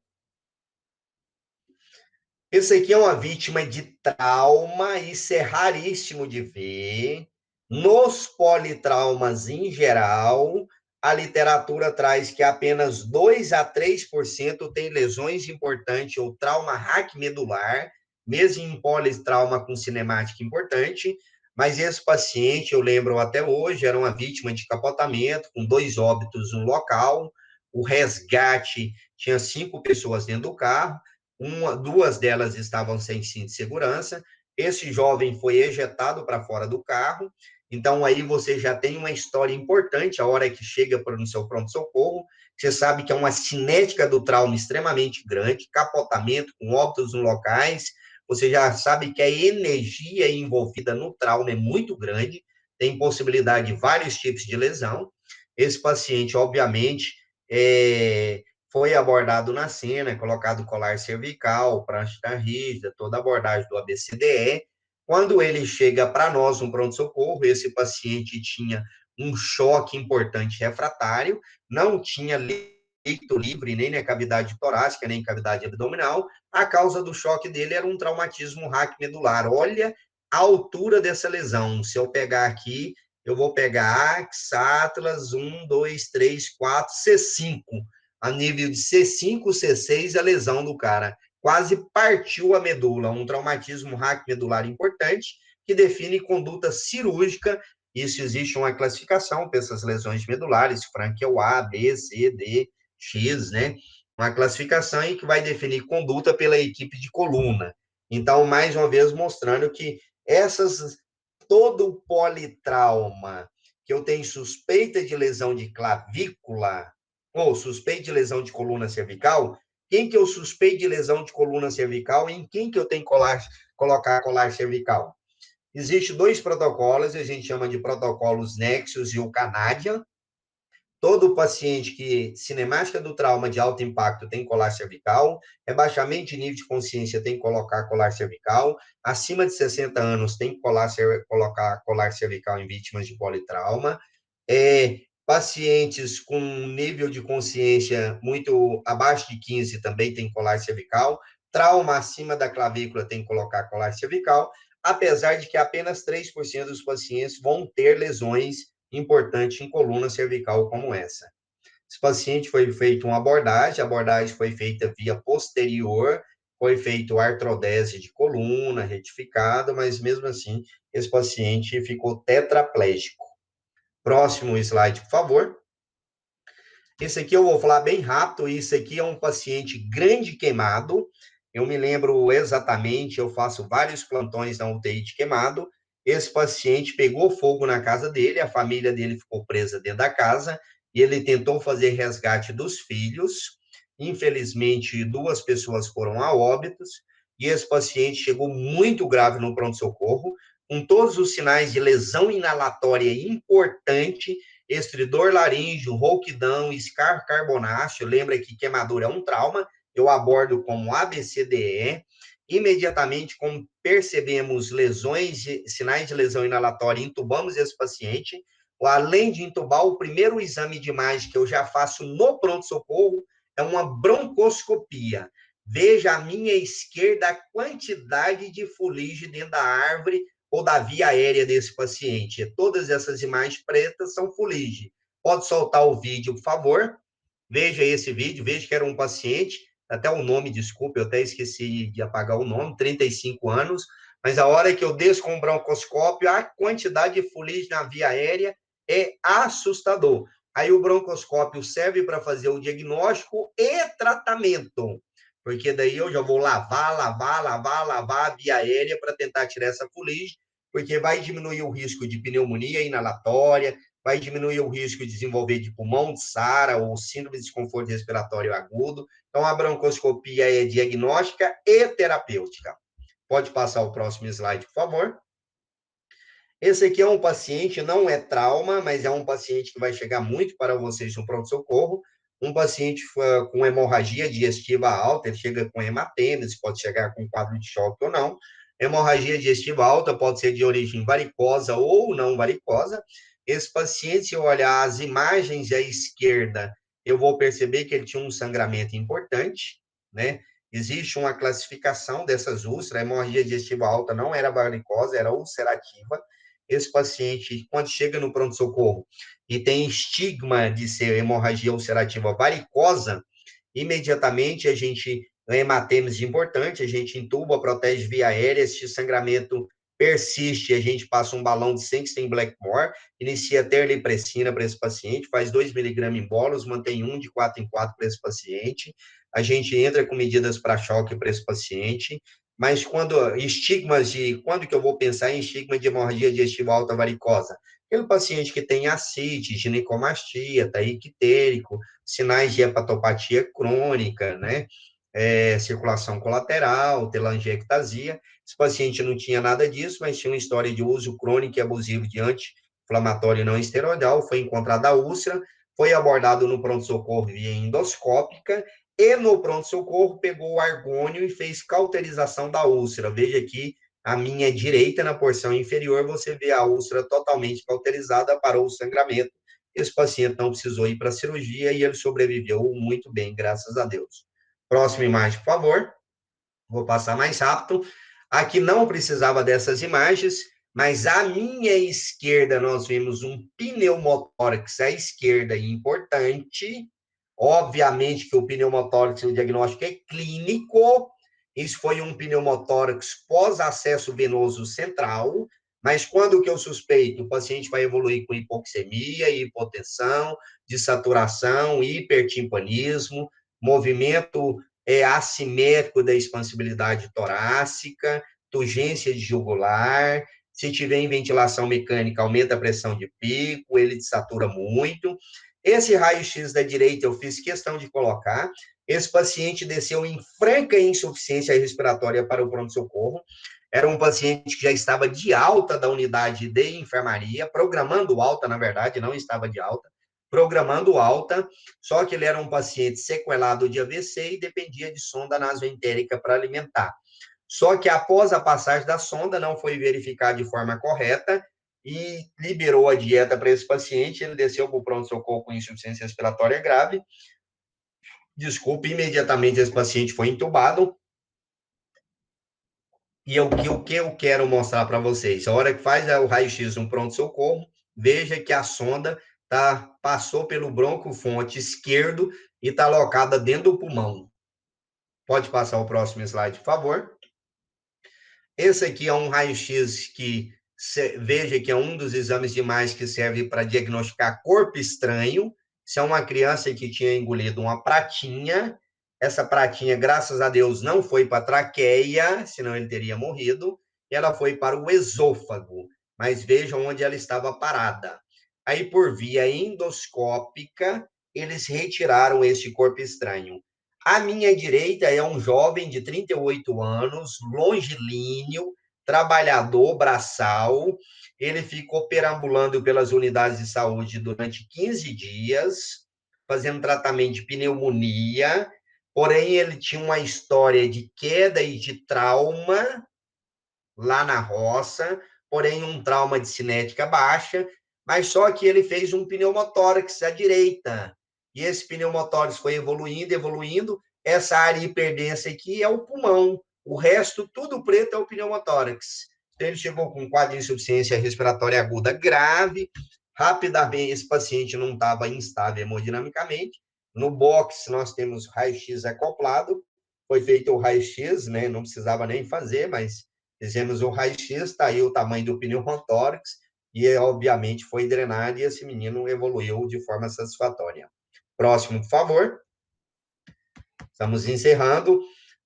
Esse aqui é uma vítima de trauma, isso é raríssimo de ver. Nos politraumas em geral, a literatura traz que apenas 2 a 3% tem lesões importantes ou trauma raquimedular, mesmo em politrauma com cinemática importante. Mas esse paciente, eu lembro até hoje, era uma vítima de capotamento, com 2 óbitos no local. O resgate tinha 5 pessoas dentro do carro. Duas delas estavam sem cinto de segurança. Esse jovem foi ejetado para fora do carro. Então, aí você já tem uma história importante, a hora que chega para o seu pronto-socorro. Você sabe que é uma cinética do trauma extremamente grande, capotamento com óbitos nos locais. Você já sabe que a energia envolvida no trauma é muito grande, tem possibilidade de vários tipos de lesão. Esse paciente, obviamente, foi abordado na cena, colocado colar cervical, prancha rígida, toda a abordagem do ABCDE. Quando ele chega para nós no pronto-socorro, esse paciente tinha um choque importante refratário, não tinha leito livre nem na cavidade torácica, nem cavidade abdominal. A causa do choque dele era um traumatismo raquimedular. Olha a altura dessa lesão. Se eu pegar aqui, eu vou pegar Ax, Atlas, 1, 2, 3, 4, C5. A nível de C5, C6, a lesão do cara quase partiu a medula, um traumatismo raquimedular importante, que define conduta cirúrgica. Isso existe uma classificação para essas lesões medulares, Frankel A, B, C, D, X, né? Uma classificação aí que vai definir conduta pela equipe de coluna. Então, mais uma vez, mostrando que todo o politrauma que eu tenho suspeita de lesão de clavícula, ou suspeito de lesão de coluna cervical, quem que eu suspeito de lesão de coluna cervical e em quem que eu tenho que colocar colar cervical? Existem 2 protocolos, a gente chama de protocolos Nexus e o Canadian. Todo paciente que cinemática do trauma de alto impacto tem colar cervical, rebaixamento de nível de consciência tem que colocar colar cervical, acima de 60 anos tem que colocar colar cervical em vítimas de politrauma, pacientes com nível de consciência muito abaixo de 15 também tem colar cervical, trauma acima da clavícula tem que colocar colar cervical, apesar de que apenas 3% dos pacientes vão ter lesões importante em coluna cervical como essa. Esse paciente foi feita uma abordagem, a abordagem foi feita via posterior, foi feito artrodese de coluna, retificada, mas mesmo assim, esse paciente ficou tetraplégico. Próximo slide, por favor. Esse aqui eu vou falar bem rápido, isso aqui é um paciente grande queimado, eu me lembro exatamente, eu faço vários plantões na UTI de queimado, esse paciente pegou fogo na casa dele, a família dele ficou presa dentro da casa, e ele tentou fazer resgate dos filhos, infelizmente 2 pessoas foram a óbitos, e esse paciente chegou muito grave no pronto-socorro, com todos os sinais de lesão inalatória importante, estridor laríngeo, rouquidão, escarro carbonáceo, lembra que queimadura é um trauma, eu abordo como ABCDE, imediatamente, como percebemos lesões, sinais de lesão inalatória, intubamos esse paciente, além de intubar, o primeiro exame de imagem que eu já faço no pronto-socorro é uma broncoscopia. Veja à minha esquerda a quantidade de fuligem dentro da árvore ou da via aérea desse paciente. Todas essas imagens pretas são fuligem. Pode soltar o vídeo, por favor. Veja esse vídeo, veja que era um paciente, até o nome, desculpe, eu até esqueci de apagar o nome, 35 anos, mas a hora que eu desço com o broncoscópio, a quantidade de fuligem na via aérea é assustador. Aí o broncoscópio serve para fazer o diagnóstico e tratamento, porque daí eu já vou lavar a via aérea para tentar tirar essa fuligem, porque vai diminuir o risco de pneumonia inalatória, vai diminuir o risco de desenvolver de pulmão de SARA ou síndrome de desconforto respiratório agudo. Então, a broncoscopia é diagnóstica e terapêutica. Pode passar o próximo slide, por favor. Esse aqui é um paciente, não é trauma, mas é um paciente que vai chegar muito para vocês no pronto-socorro. Um paciente com hemorragia digestiva alta, ele chega com hematêmese, pode chegar com quadro de choque ou não. Hemorragia digestiva alta pode ser de origem varicosa ou não varicosa. Esse paciente, se eu olhar as imagens à esquerda, eu vou perceber que ele tinha um sangramento importante, né? Existe uma classificação dessas úlceras, a hemorragia digestiva alta não era varicosa, era ulcerativa. Esse paciente, quando chega no pronto-socorro e tem estigma de ser hemorragia ulcerativa varicosa, imediatamente a gente, hematêmese importante, a gente entuba, protege via aérea, esse sangramento persiste, a gente passa um balão de 100 que tem Blackmore, inicia terlipressina para esse paciente, faz 2 miligramas em bolos, mantém 1 de 4 em 4 para esse paciente, a gente entra com medidas para choque para esse paciente, mas quando que eu vou pensar em estigma de hemorragia digestiva alta varicosa? Aquele paciente que tem ascite, ginecomastia, está ictérico, sinais de hepatopatia crônica, né? Circulação colateral, telangiectasia. Esse paciente não tinha nada disso, mas tinha uma história de uso crônico e abusivo de anti-inflamatório não esteroidal, foi encontrada a úlcera, foi abordado no pronto-socorro via endoscópica, e no pronto-socorro pegou o argônio e fez cauterização da úlcera. Veja aqui, à minha direita, na porção inferior, você vê a úlcera totalmente cauterizada, parou o sangramento. Esse paciente não precisou ir para a cirurgia e ele sobreviveu muito bem, graças a Deus. Próxima imagem, por favor. Vou passar mais rápido. Aqui não precisava dessas imagens, mas à minha esquerda nós vemos um pneumotórax à esquerda importante. Obviamente que o pneumotórax, o diagnóstico é clínico. Isso foi um pneumotórax pós-acesso venoso central. Mas quando que eu suspeito? O paciente vai evoluir com hipoxemia, hipotensão, dessaturação, hipertimpanismo, movimento assimétrico da expansibilidade torácica, turgência de jugular. Se tiver em ventilação mecânica, aumenta a pressão de pico, ele desatura muito. Esse raio-x da direita eu fiz questão de colocar. Esse paciente desceu em franca insuficiência respiratória para o pronto-socorro. Era um paciente que já estava de alta da unidade de enfermaria, programando alta, na verdade, não estava de alta, programando alta, só que ele era um paciente sequelado de AVC e dependia de sonda nasoentérica para alimentar. Só que após a passagem da sonda, não foi verificada de forma correta e liberou a dieta para esse paciente, ele desceu para o pronto-socorro com insuficiência respiratória grave. Desculpe, imediatamente esse paciente foi entubado. E o que eu quero mostrar para vocês? A hora que faz o raio-x no pronto-socorro, veja que a sonda passou pelo broncofonte esquerdo e está alocada dentro do pulmão. Pode passar o próximo slide, por favor. Esse aqui é um raio-x que, veja que é um dos exames de imagem que serve para diagnosticar corpo estranho. Se é uma criança que tinha engolido uma pratinha, essa pratinha, graças a Deus, não foi para a traqueia, senão ele teria morrido, e ela foi para o esôfago. Mas vejam onde ela estava parada. Aí, por via endoscópica, eles retiraram este corpo estranho. À minha direita é um jovem de 38 anos, longilíneo, trabalhador braçal. Ele ficou perambulando pelas unidades de saúde durante 15 dias, fazendo tratamento de pneumonia. Porém, ele tinha uma história de queda e de trauma lá na roça, porém um trauma de cinética baixa, mas só que ele fez um pneumotórax à direita. E esse pneumotórax foi evoluindo, evoluindo. Essa área hiperdensa aqui é o pulmão. O resto, tudo preto, é o pneumotórax. Então, ele chegou com um quadro de insuficiência respiratória aguda grave. Rapidamente, esse paciente não estava instável hemodinamicamente. No box, nós temos raio-x acoplado. Foi feito o raio-x, né? Não precisava nem fazer, mas fizemos o raio-x, está aí o tamanho do pneumotórax, e, obviamente, foi drenado e esse menino evoluiu de forma satisfatória. Próximo, por favor. Estamos encerrando.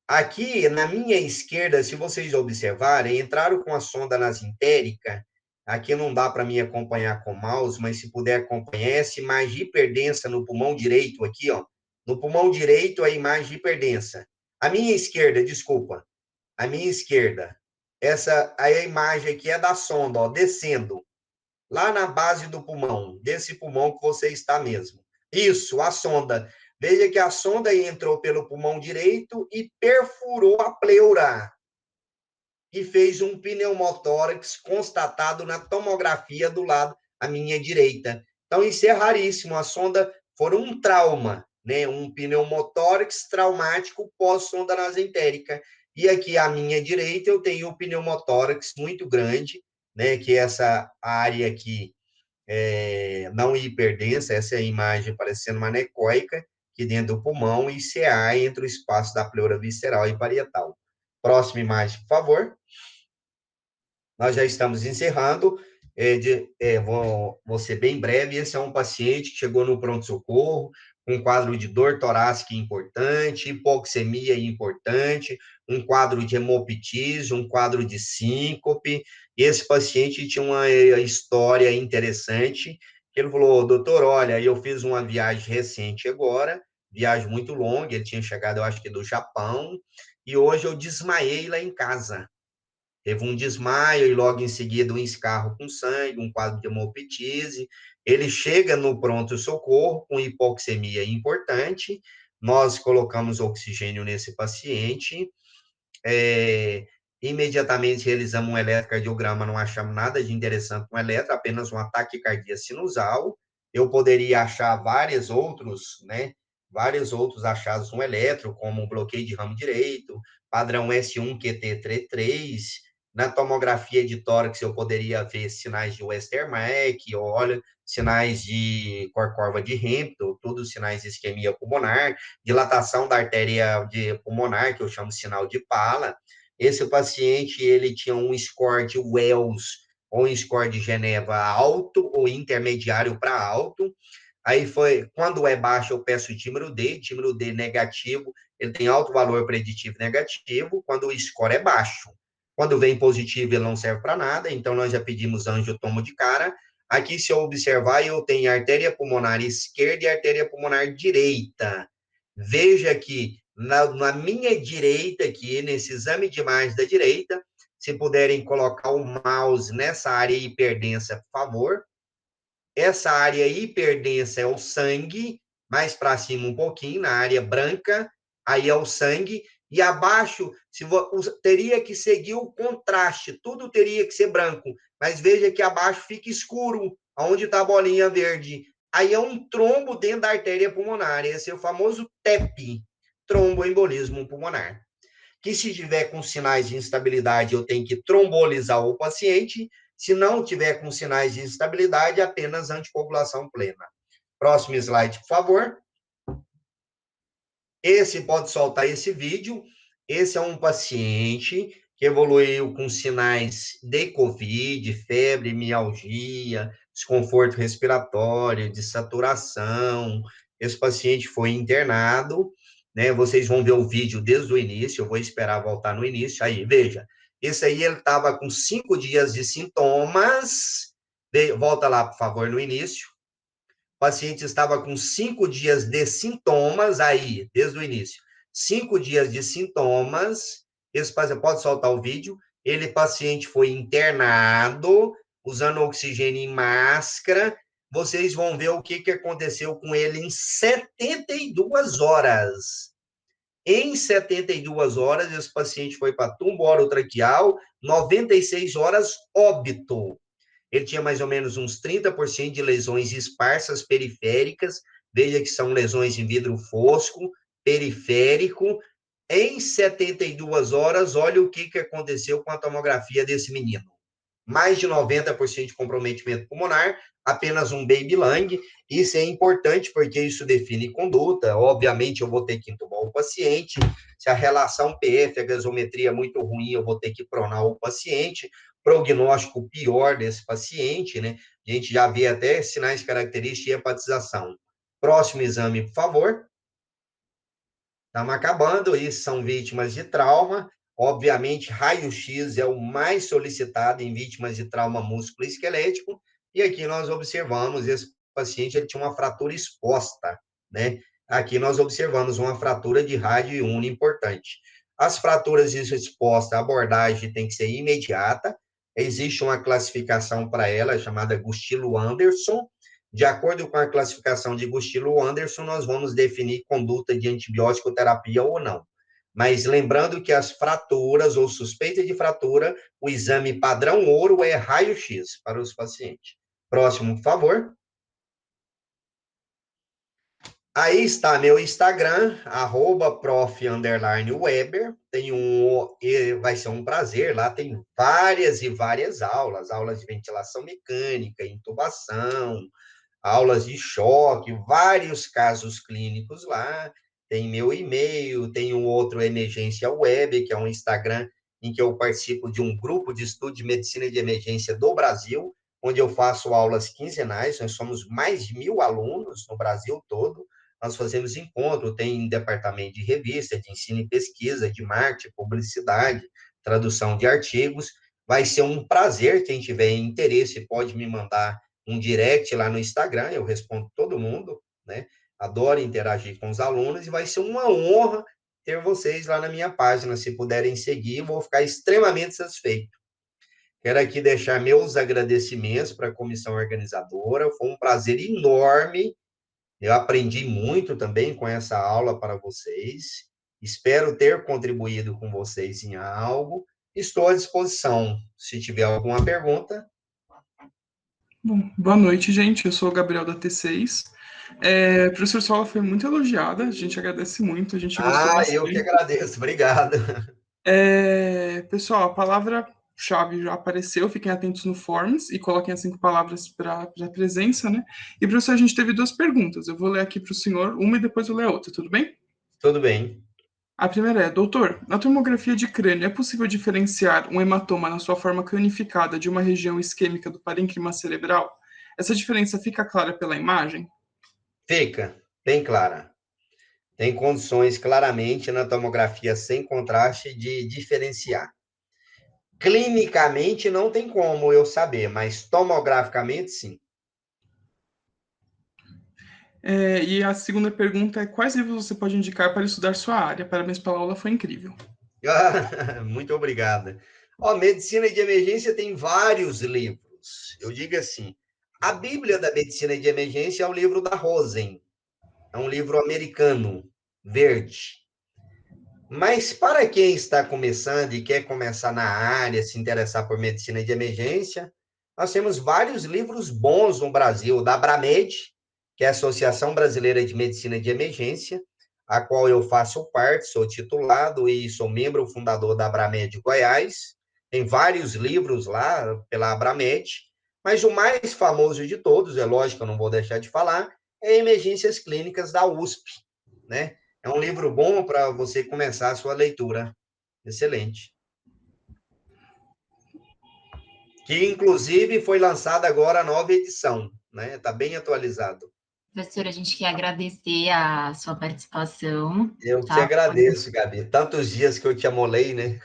Aqui, na minha esquerda, se vocês observarem, entraram com a sonda nasentérica. Aqui não dá para mim acompanhar com o mouse, mas se puder acompanhar, essa imagem hiperdensa no pulmão direito aqui, ó. No pulmão direito, a imagem hiperdensa. A minha esquerda, desculpa. A minha esquerda Aí a imagem aqui é da sonda, ó, descendo, lá na base do pulmão, desse pulmão que você está mesmo. Isso, a sonda. Veja que a sonda entrou pelo pulmão direito e perfurou a pleura. E fez um pneumotórax constatado na tomografia do lado à minha direita. Então, isso é raríssimo. A sonda foi um trauma, né? Um pneumotórax traumático pós-sonda nasentérica. E aqui à minha direita eu tenho um pneumotórax muito grande, né? Que é essa área aqui não hiperdensa, essa é a imagem parecendo uma anecoica, que dentro do pulmão, e CA entre o espaço da pleura visceral e parietal. Próxima imagem, por favor. Nós já estamos encerrando. Vou ser bem breve. Esse é um paciente que chegou no pronto-socorro com um quadro de dor torácica importante, hipoxemia importante, um quadro de hemoptise, um quadro de síncope. E esse paciente tinha uma história interessante. Ele falou, doutor, olha, eu fiz uma viagem recente agora, viagem muito longa, ele tinha chegado, eu acho que do Japão, e hoje eu desmaiei lá em casa. Teve um desmaio e logo em seguida um escarro com sangue, um quadro de hemoptise. Ele chega no pronto-socorro com hipoxemia importante. Nós colocamos oxigênio nesse paciente. Imediatamente realizamos um eletrocardiograma, não achamos nada de interessante no eletro, apenas um ataque cardíaco sinusal. Eu poderia achar vários outros, né? Vários outros achados no eletro, como um bloqueio de ramo direito, padrão S1QT33. Na tomografia de tórax, eu poderia ver sinais de Westermarck, olha, sinais de corcova de Hampton, todos sinais de isquemia pulmonar, dilatação da artéria pulmonar, que eu chamo sinal de Pala. Esse paciente, ele tinha um score de Wells ou um score de Geneva alto ou intermediário para alto. Aí foi, quando é baixo, eu peço tímero D negativo, ele tem alto valor preditivo negativo, quando o score é baixo. Quando vem positivo, ele não serve para nada, então nós já pedimos angiotomo de cara. Aqui, se eu observar, eu tenho artéria pulmonar esquerda e artéria pulmonar direita. Veja que na minha direita aqui, nesse exame de imagem da direita, se puderem colocar o mouse nessa área hiperdensa, por favor. Essa área hiperdensa é o sangue, mais para cima um pouquinho, na área branca, aí é o sangue, e abaixo teria que seguir o contraste, tudo teria que ser branco, mas veja que abaixo fica escuro, onde está a bolinha verde. Aí é um trombo dentro da artéria pulmonar, esse é o famoso TEP, tromboembolismo pulmonar. Que se tiver com sinais de instabilidade, eu tenho que trombolizar o paciente. Se não tiver com sinais de instabilidade, apenas anticoagulação plena. Próximo slide, por favor. Esse pode soltar esse vídeo. Esse é um paciente que evoluiu com sinais de COVID, febre, mialgia, desconforto respiratório, de saturação. Esse paciente foi internado, né? Vocês vão ver o vídeo desde o início, eu vou esperar voltar no início. Aí, veja, esse aí ele estava com 5 dias de sintomas. Volta lá, por favor, no início. O paciente estava com 5 dias de sintomas, aí, desde o início. 5 dias de sintomas. Esse paciente, pode soltar o vídeo. Paciente foi internado, usando oxigênio em máscara. Vocês vão ver o que aconteceu com ele em 72 horas. Em 72 horas, esse paciente foi para tumbo orotraqueal, 96 horas, óbito. Ele tinha mais ou menos uns 30% de lesões esparsas periféricas, veja que são lesões em vidro fosco, periférico. Em 72 horas, olha o que aconteceu com a tomografia desse menino. Mais de 90% de comprometimento pulmonar, apenas um baby lung. Isso é importante porque isso define conduta. Obviamente, eu vou ter que entubar o paciente. Se a relação PF, a gasometria é muito ruim, eu vou ter que pronar o paciente. Prognóstico pior desse paciente, né? A gente já vê até sinais característicos de hepatização. Próximo exame, por favor. Estamos acabando, isso são vítimas de trauma. Obviamente, raio-x é o mais solicitado em vítimas de trauma músculo-esquelético. E aqui nós observamos, esse paciente ele tinha uma fratura exposta, né? Aqui nós observamos uma fratura de rádio e une importante. As fraturas expostas, a abordagem tem que ser imediata. Existe uma classificação para ela, chamada Gustilo-Anderson. De acordo com a classificação de Gustilo-Anderson, nós vamos definir conduta de antibiótico terapia ou não. Mas lembrando que as fraturas ou suspeita de fratura, o exame padrão ouro é raio-x para os pacientes. Próximo, por favor. Aí está meu Instagram, @prof_Weber. Vai ser um prazer, lá tem várias e várias aulas, aulas de ventilação mecânica, intubação, aulas de choque, vários casos clínicos lá. Tem meu e-mail, tem um outro Emergência Web, que é um Instagram em que eu participo de um grupo de estudo de medicina de emergência do Brasil, onde eu faço aulas quinzenais. Nós somos mais de 1.000 alunos no Brasil todo. Nós fazemos encontro, tem departamento de revista, de ensino e pesquisa, de marketing, publicidade, tradução de artigos. Vai ser um prazer, quem tiver interesse pode me mandar um direct lá no Instagram, eu respondo todo mundo, né? Adoro interagir com os alunos e vai ser uma honra ter vocês lá na minha página. Se puderem seguir, vou ficar extremamente satisfeito. Quero aqui deixar meus agradecimentos para a comissão organizadora. Foi um prazer enorme. Eu aprendi muito também com essa aula para vocês. Espero ter contribuído com vocês em algo. Estou à disposição. Se tiver alguma pergunta. Bom, boa noite, gente. Eu sou o Gabriel da T6. A professora sua aula foi muito elogiada, a gente agradece muito, a gente gostou bastante. Eu que agradeço, obrigado. Pessoal, a palavra-chave já apareceu, fiquem atentos no Forms e coloquem as 5 palavras para a presença, né? E, professor, a gente teve 2 perguntas, eu vou ler aqui para o senhor uma e depois eu ler a outra, tudo bem? Tudo bem. A primeira é: doutor, na tomografia de crânio é possível diferenciar um hematoma na sua forma cranificada de uma região isquêmica do parênquima cerebral? Essa diferença fica clara pela imagem? Fica bem clara. Tem condições claramente na tomografia sem contraste de diferenciar. Clinicamente não tem como eu saber, mas tomograficamente sim. E a segunda pergunta é: quais livros você pode indicar para estudar sua área? Parabéns pela aula, foi incrível. Muito obrigada. Medicina de emergência tem vários livros. Eu digo assim, a Bíblia da Medicina de Emergência é o livro da Rosen. É um livro americano, verde. Mas para quem está começando e quer começar na área, se interessar por medicina de emergência, nós temos vários livros bons no Brasil, da Abramed, que é a Associação Brasileira de Medicina de Emergência, a qual eu faço parte, sou titulado e sou membro fundador da Abramed Goiás. Tem vários livros lá pela Abramed, mas o mais famoso de todos, é lógico, eu não vou deixar de falar, é Emergências Clínicas da USP, né? É um livro bom para você começar a sua leitura. Excelente. Que, inclusive, foi lançada agora a nova edição, né? Está bem atualizado. Professora, a gente quer agradecer a sua participação. Eu te agradeço, Gabi. Tantos dias que eu te amolei, né?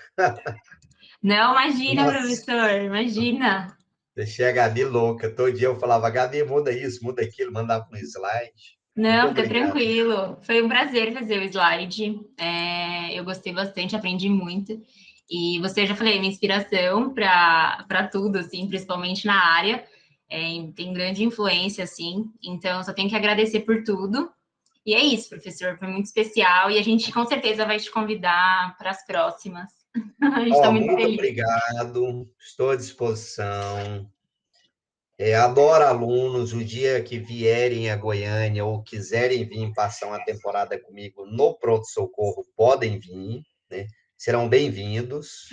Não, imagina, professor, imagina. Deixei a Gabi louca. Todo dia eu falava, Gabi, muda isso, muda aquilo, mandava um slide. Não, fica tranquilo. Foi um prazer fazer o slide. Eu gostei bastante, aprendi muito. E você, já falei, minha inspiração para tudo, assim, principalmente na área. Tem grande influência, assim. Então, só tenho que agradecer por tudo. E é isso, professor, foi muito especial. E a gente, com certeza, vai te convidar para as próximas. A gente está muito feliz. Obrigado. Estou à disposição. Adoro alunos. O dia que vierem a Goiânia ou quiserem vir passar uma temporada comigo no pronto-socorro, podem vir, né? Serão bem-vindos.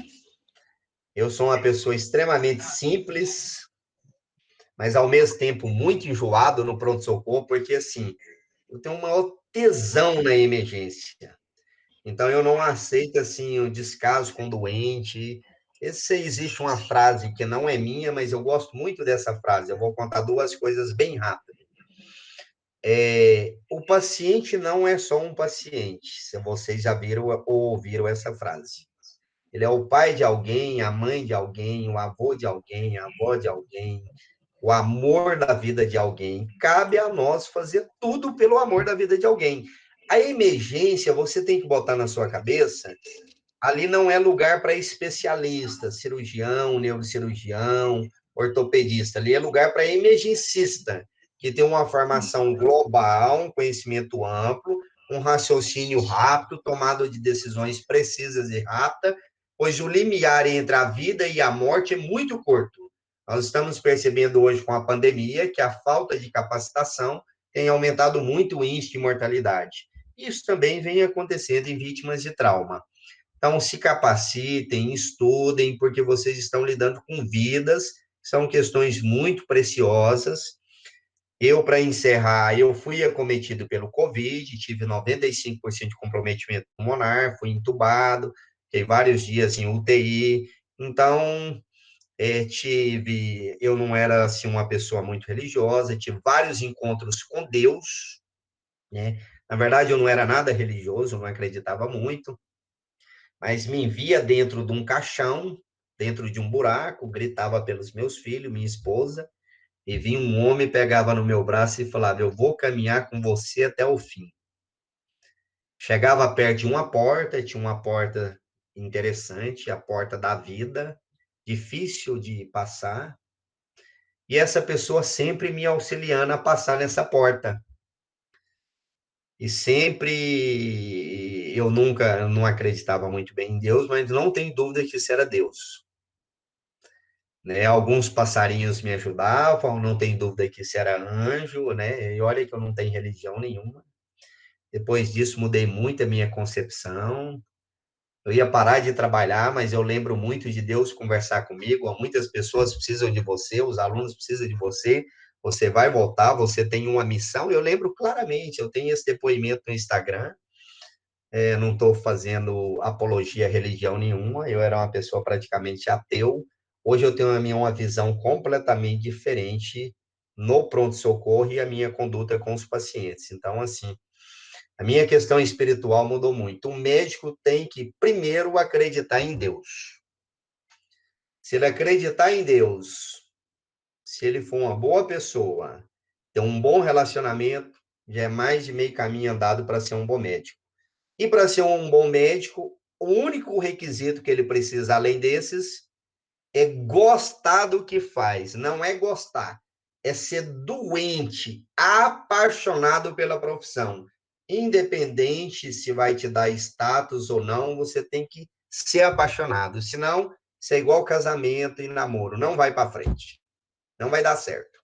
Eu sou uma pessoa extremamente simples, mas, ao mesmo tempo, muito enjoado no pronto-socorro, porque, assim, eu tenho um maior tesão na emergência. Então, eu não aceito, assim, o descaso com o doente. Existe uma frase que não é minha, mas eu gosto muito dessa frase. Eu vou contar 2 coisas bem rápidas. O paciente não é só um paciente, se vocês já viram ou ouviram essa frase. Ele é o pai de alguém, a mãe de alguém, o avô de alguém, a avó de alguém, o amor da vida de alguém. Cabe a nós fazer tudo pelo amor da vida de alguém. A emergência, você tem que botar na sua cabeça Ali não é lugar para especialista, cirurgião, neurocirurgião, ortopedista. Ali é lugar para emergencista, que tem uma formação global, um conhecimento amplo, um raciocínio rápido, tomada de decisões precisas e rápida, pois o limiar entre a vida e a morte é muito curto. Nós estamos percebendo hoje com a pandemia que a falta de capacitação tem aumentado muito o índice de mortalidade. Isso também vem acontecendo em vítimas de trauma. Então, se capacitem, estudem, porque vocês estão lidando com vidas, são questões muito preciosas. Eu, para encerrar, eu fui acometido pelo Covid, tive 95% de comprometimento pulmonar, fui entubado, fiquei vários dias em UTI. Então, eu não era assim, uma pessoa muito religiosa, tive vários encontros com Deus, né? Na verdade, eu não era nada religioso, não acreditava muito, mas me via dentro de um caixão, dentro de um buraco, gritava pelos meus filhos, minha esposa, e vinha um homem, pegava no meu braço e falava: eu vou caminhar com você até o fim. Chegava perto de uma porta, tinha uma porta interessante, a porta da vida, difícil de passar, e essa pessoa sempre me auxiliando a passar nessa porta. E sempre eu não acreditava muito bem em Deus, mas não tenho dúvida que isso era Deus. Né? Alguns passarinhos me ajudavam, não tenho dúvida que isso era anjo, né? E olha que eu não tenho religião nenhuma. Depois disso, mudei muito a minha concepção. Eu ia parar de trabalhar, mas eu lembro muito de Deus conversar comigo. Muitas pessoas precisam de você, os alunos precisam de você. Você vai voltar, você tem uma missão. Eu lembro claramente, eu tenho esse depoimento no Instagram. Não estou fazendo apologia à religião nenhuma, eu era uma pessoa praticamente ateu. Hoje eu tenho uma visão completamente diferente no pronto-socorro e a minha conduta com os pacientes. Então, assim, a minha questão espiritual mudou muito. O médico tem que, primeiro, acreditar em Deus. Se ele acreditar em Deus, se ele for uma boa pessoa, ter um bom relacionamento, já é mais de meio caminho andado para ser um bom médico. E para ser um bom médico, o único requisito que ele precisa, além desses, é gostar do que faz. Não é gostar, é ser doente, apaixonado pela profissão. Independente se vai te dar status ou não, você tem que ser apaixonado. Senão, isso é igual casamento e namoro. Não vai para frente. Não vai dar certo.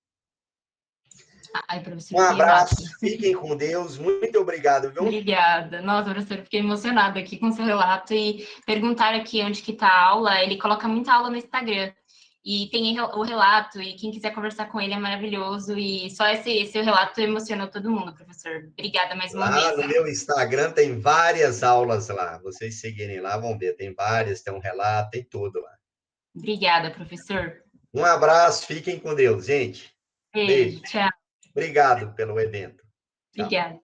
Ai, professor, Um fiquei abraço, massa. fiquem com Deus. Muito obrigado, viu? Obrigada. Nossa, professor, fiquei emocionada aqui com o seu relato e perguntar aqui onde que está a aula. Ele coloca muita aula no Instagram e tem o relato e quem quiser conversar com ele é maravilhoso e só esse relato emocionou todo mundo, professor. Obrigada mais uma Lá vez. no meu Instagram tem várias aulas lá. Vocês seguirem lá, vão ver. Tem várias, tem um relato, tem tudo lá. Obrigada, professor. Um abraço, fiquem com Deus, gente. Beijo, Beijo. tchau. Obrigado pelo evento. Tchau. Obrigada.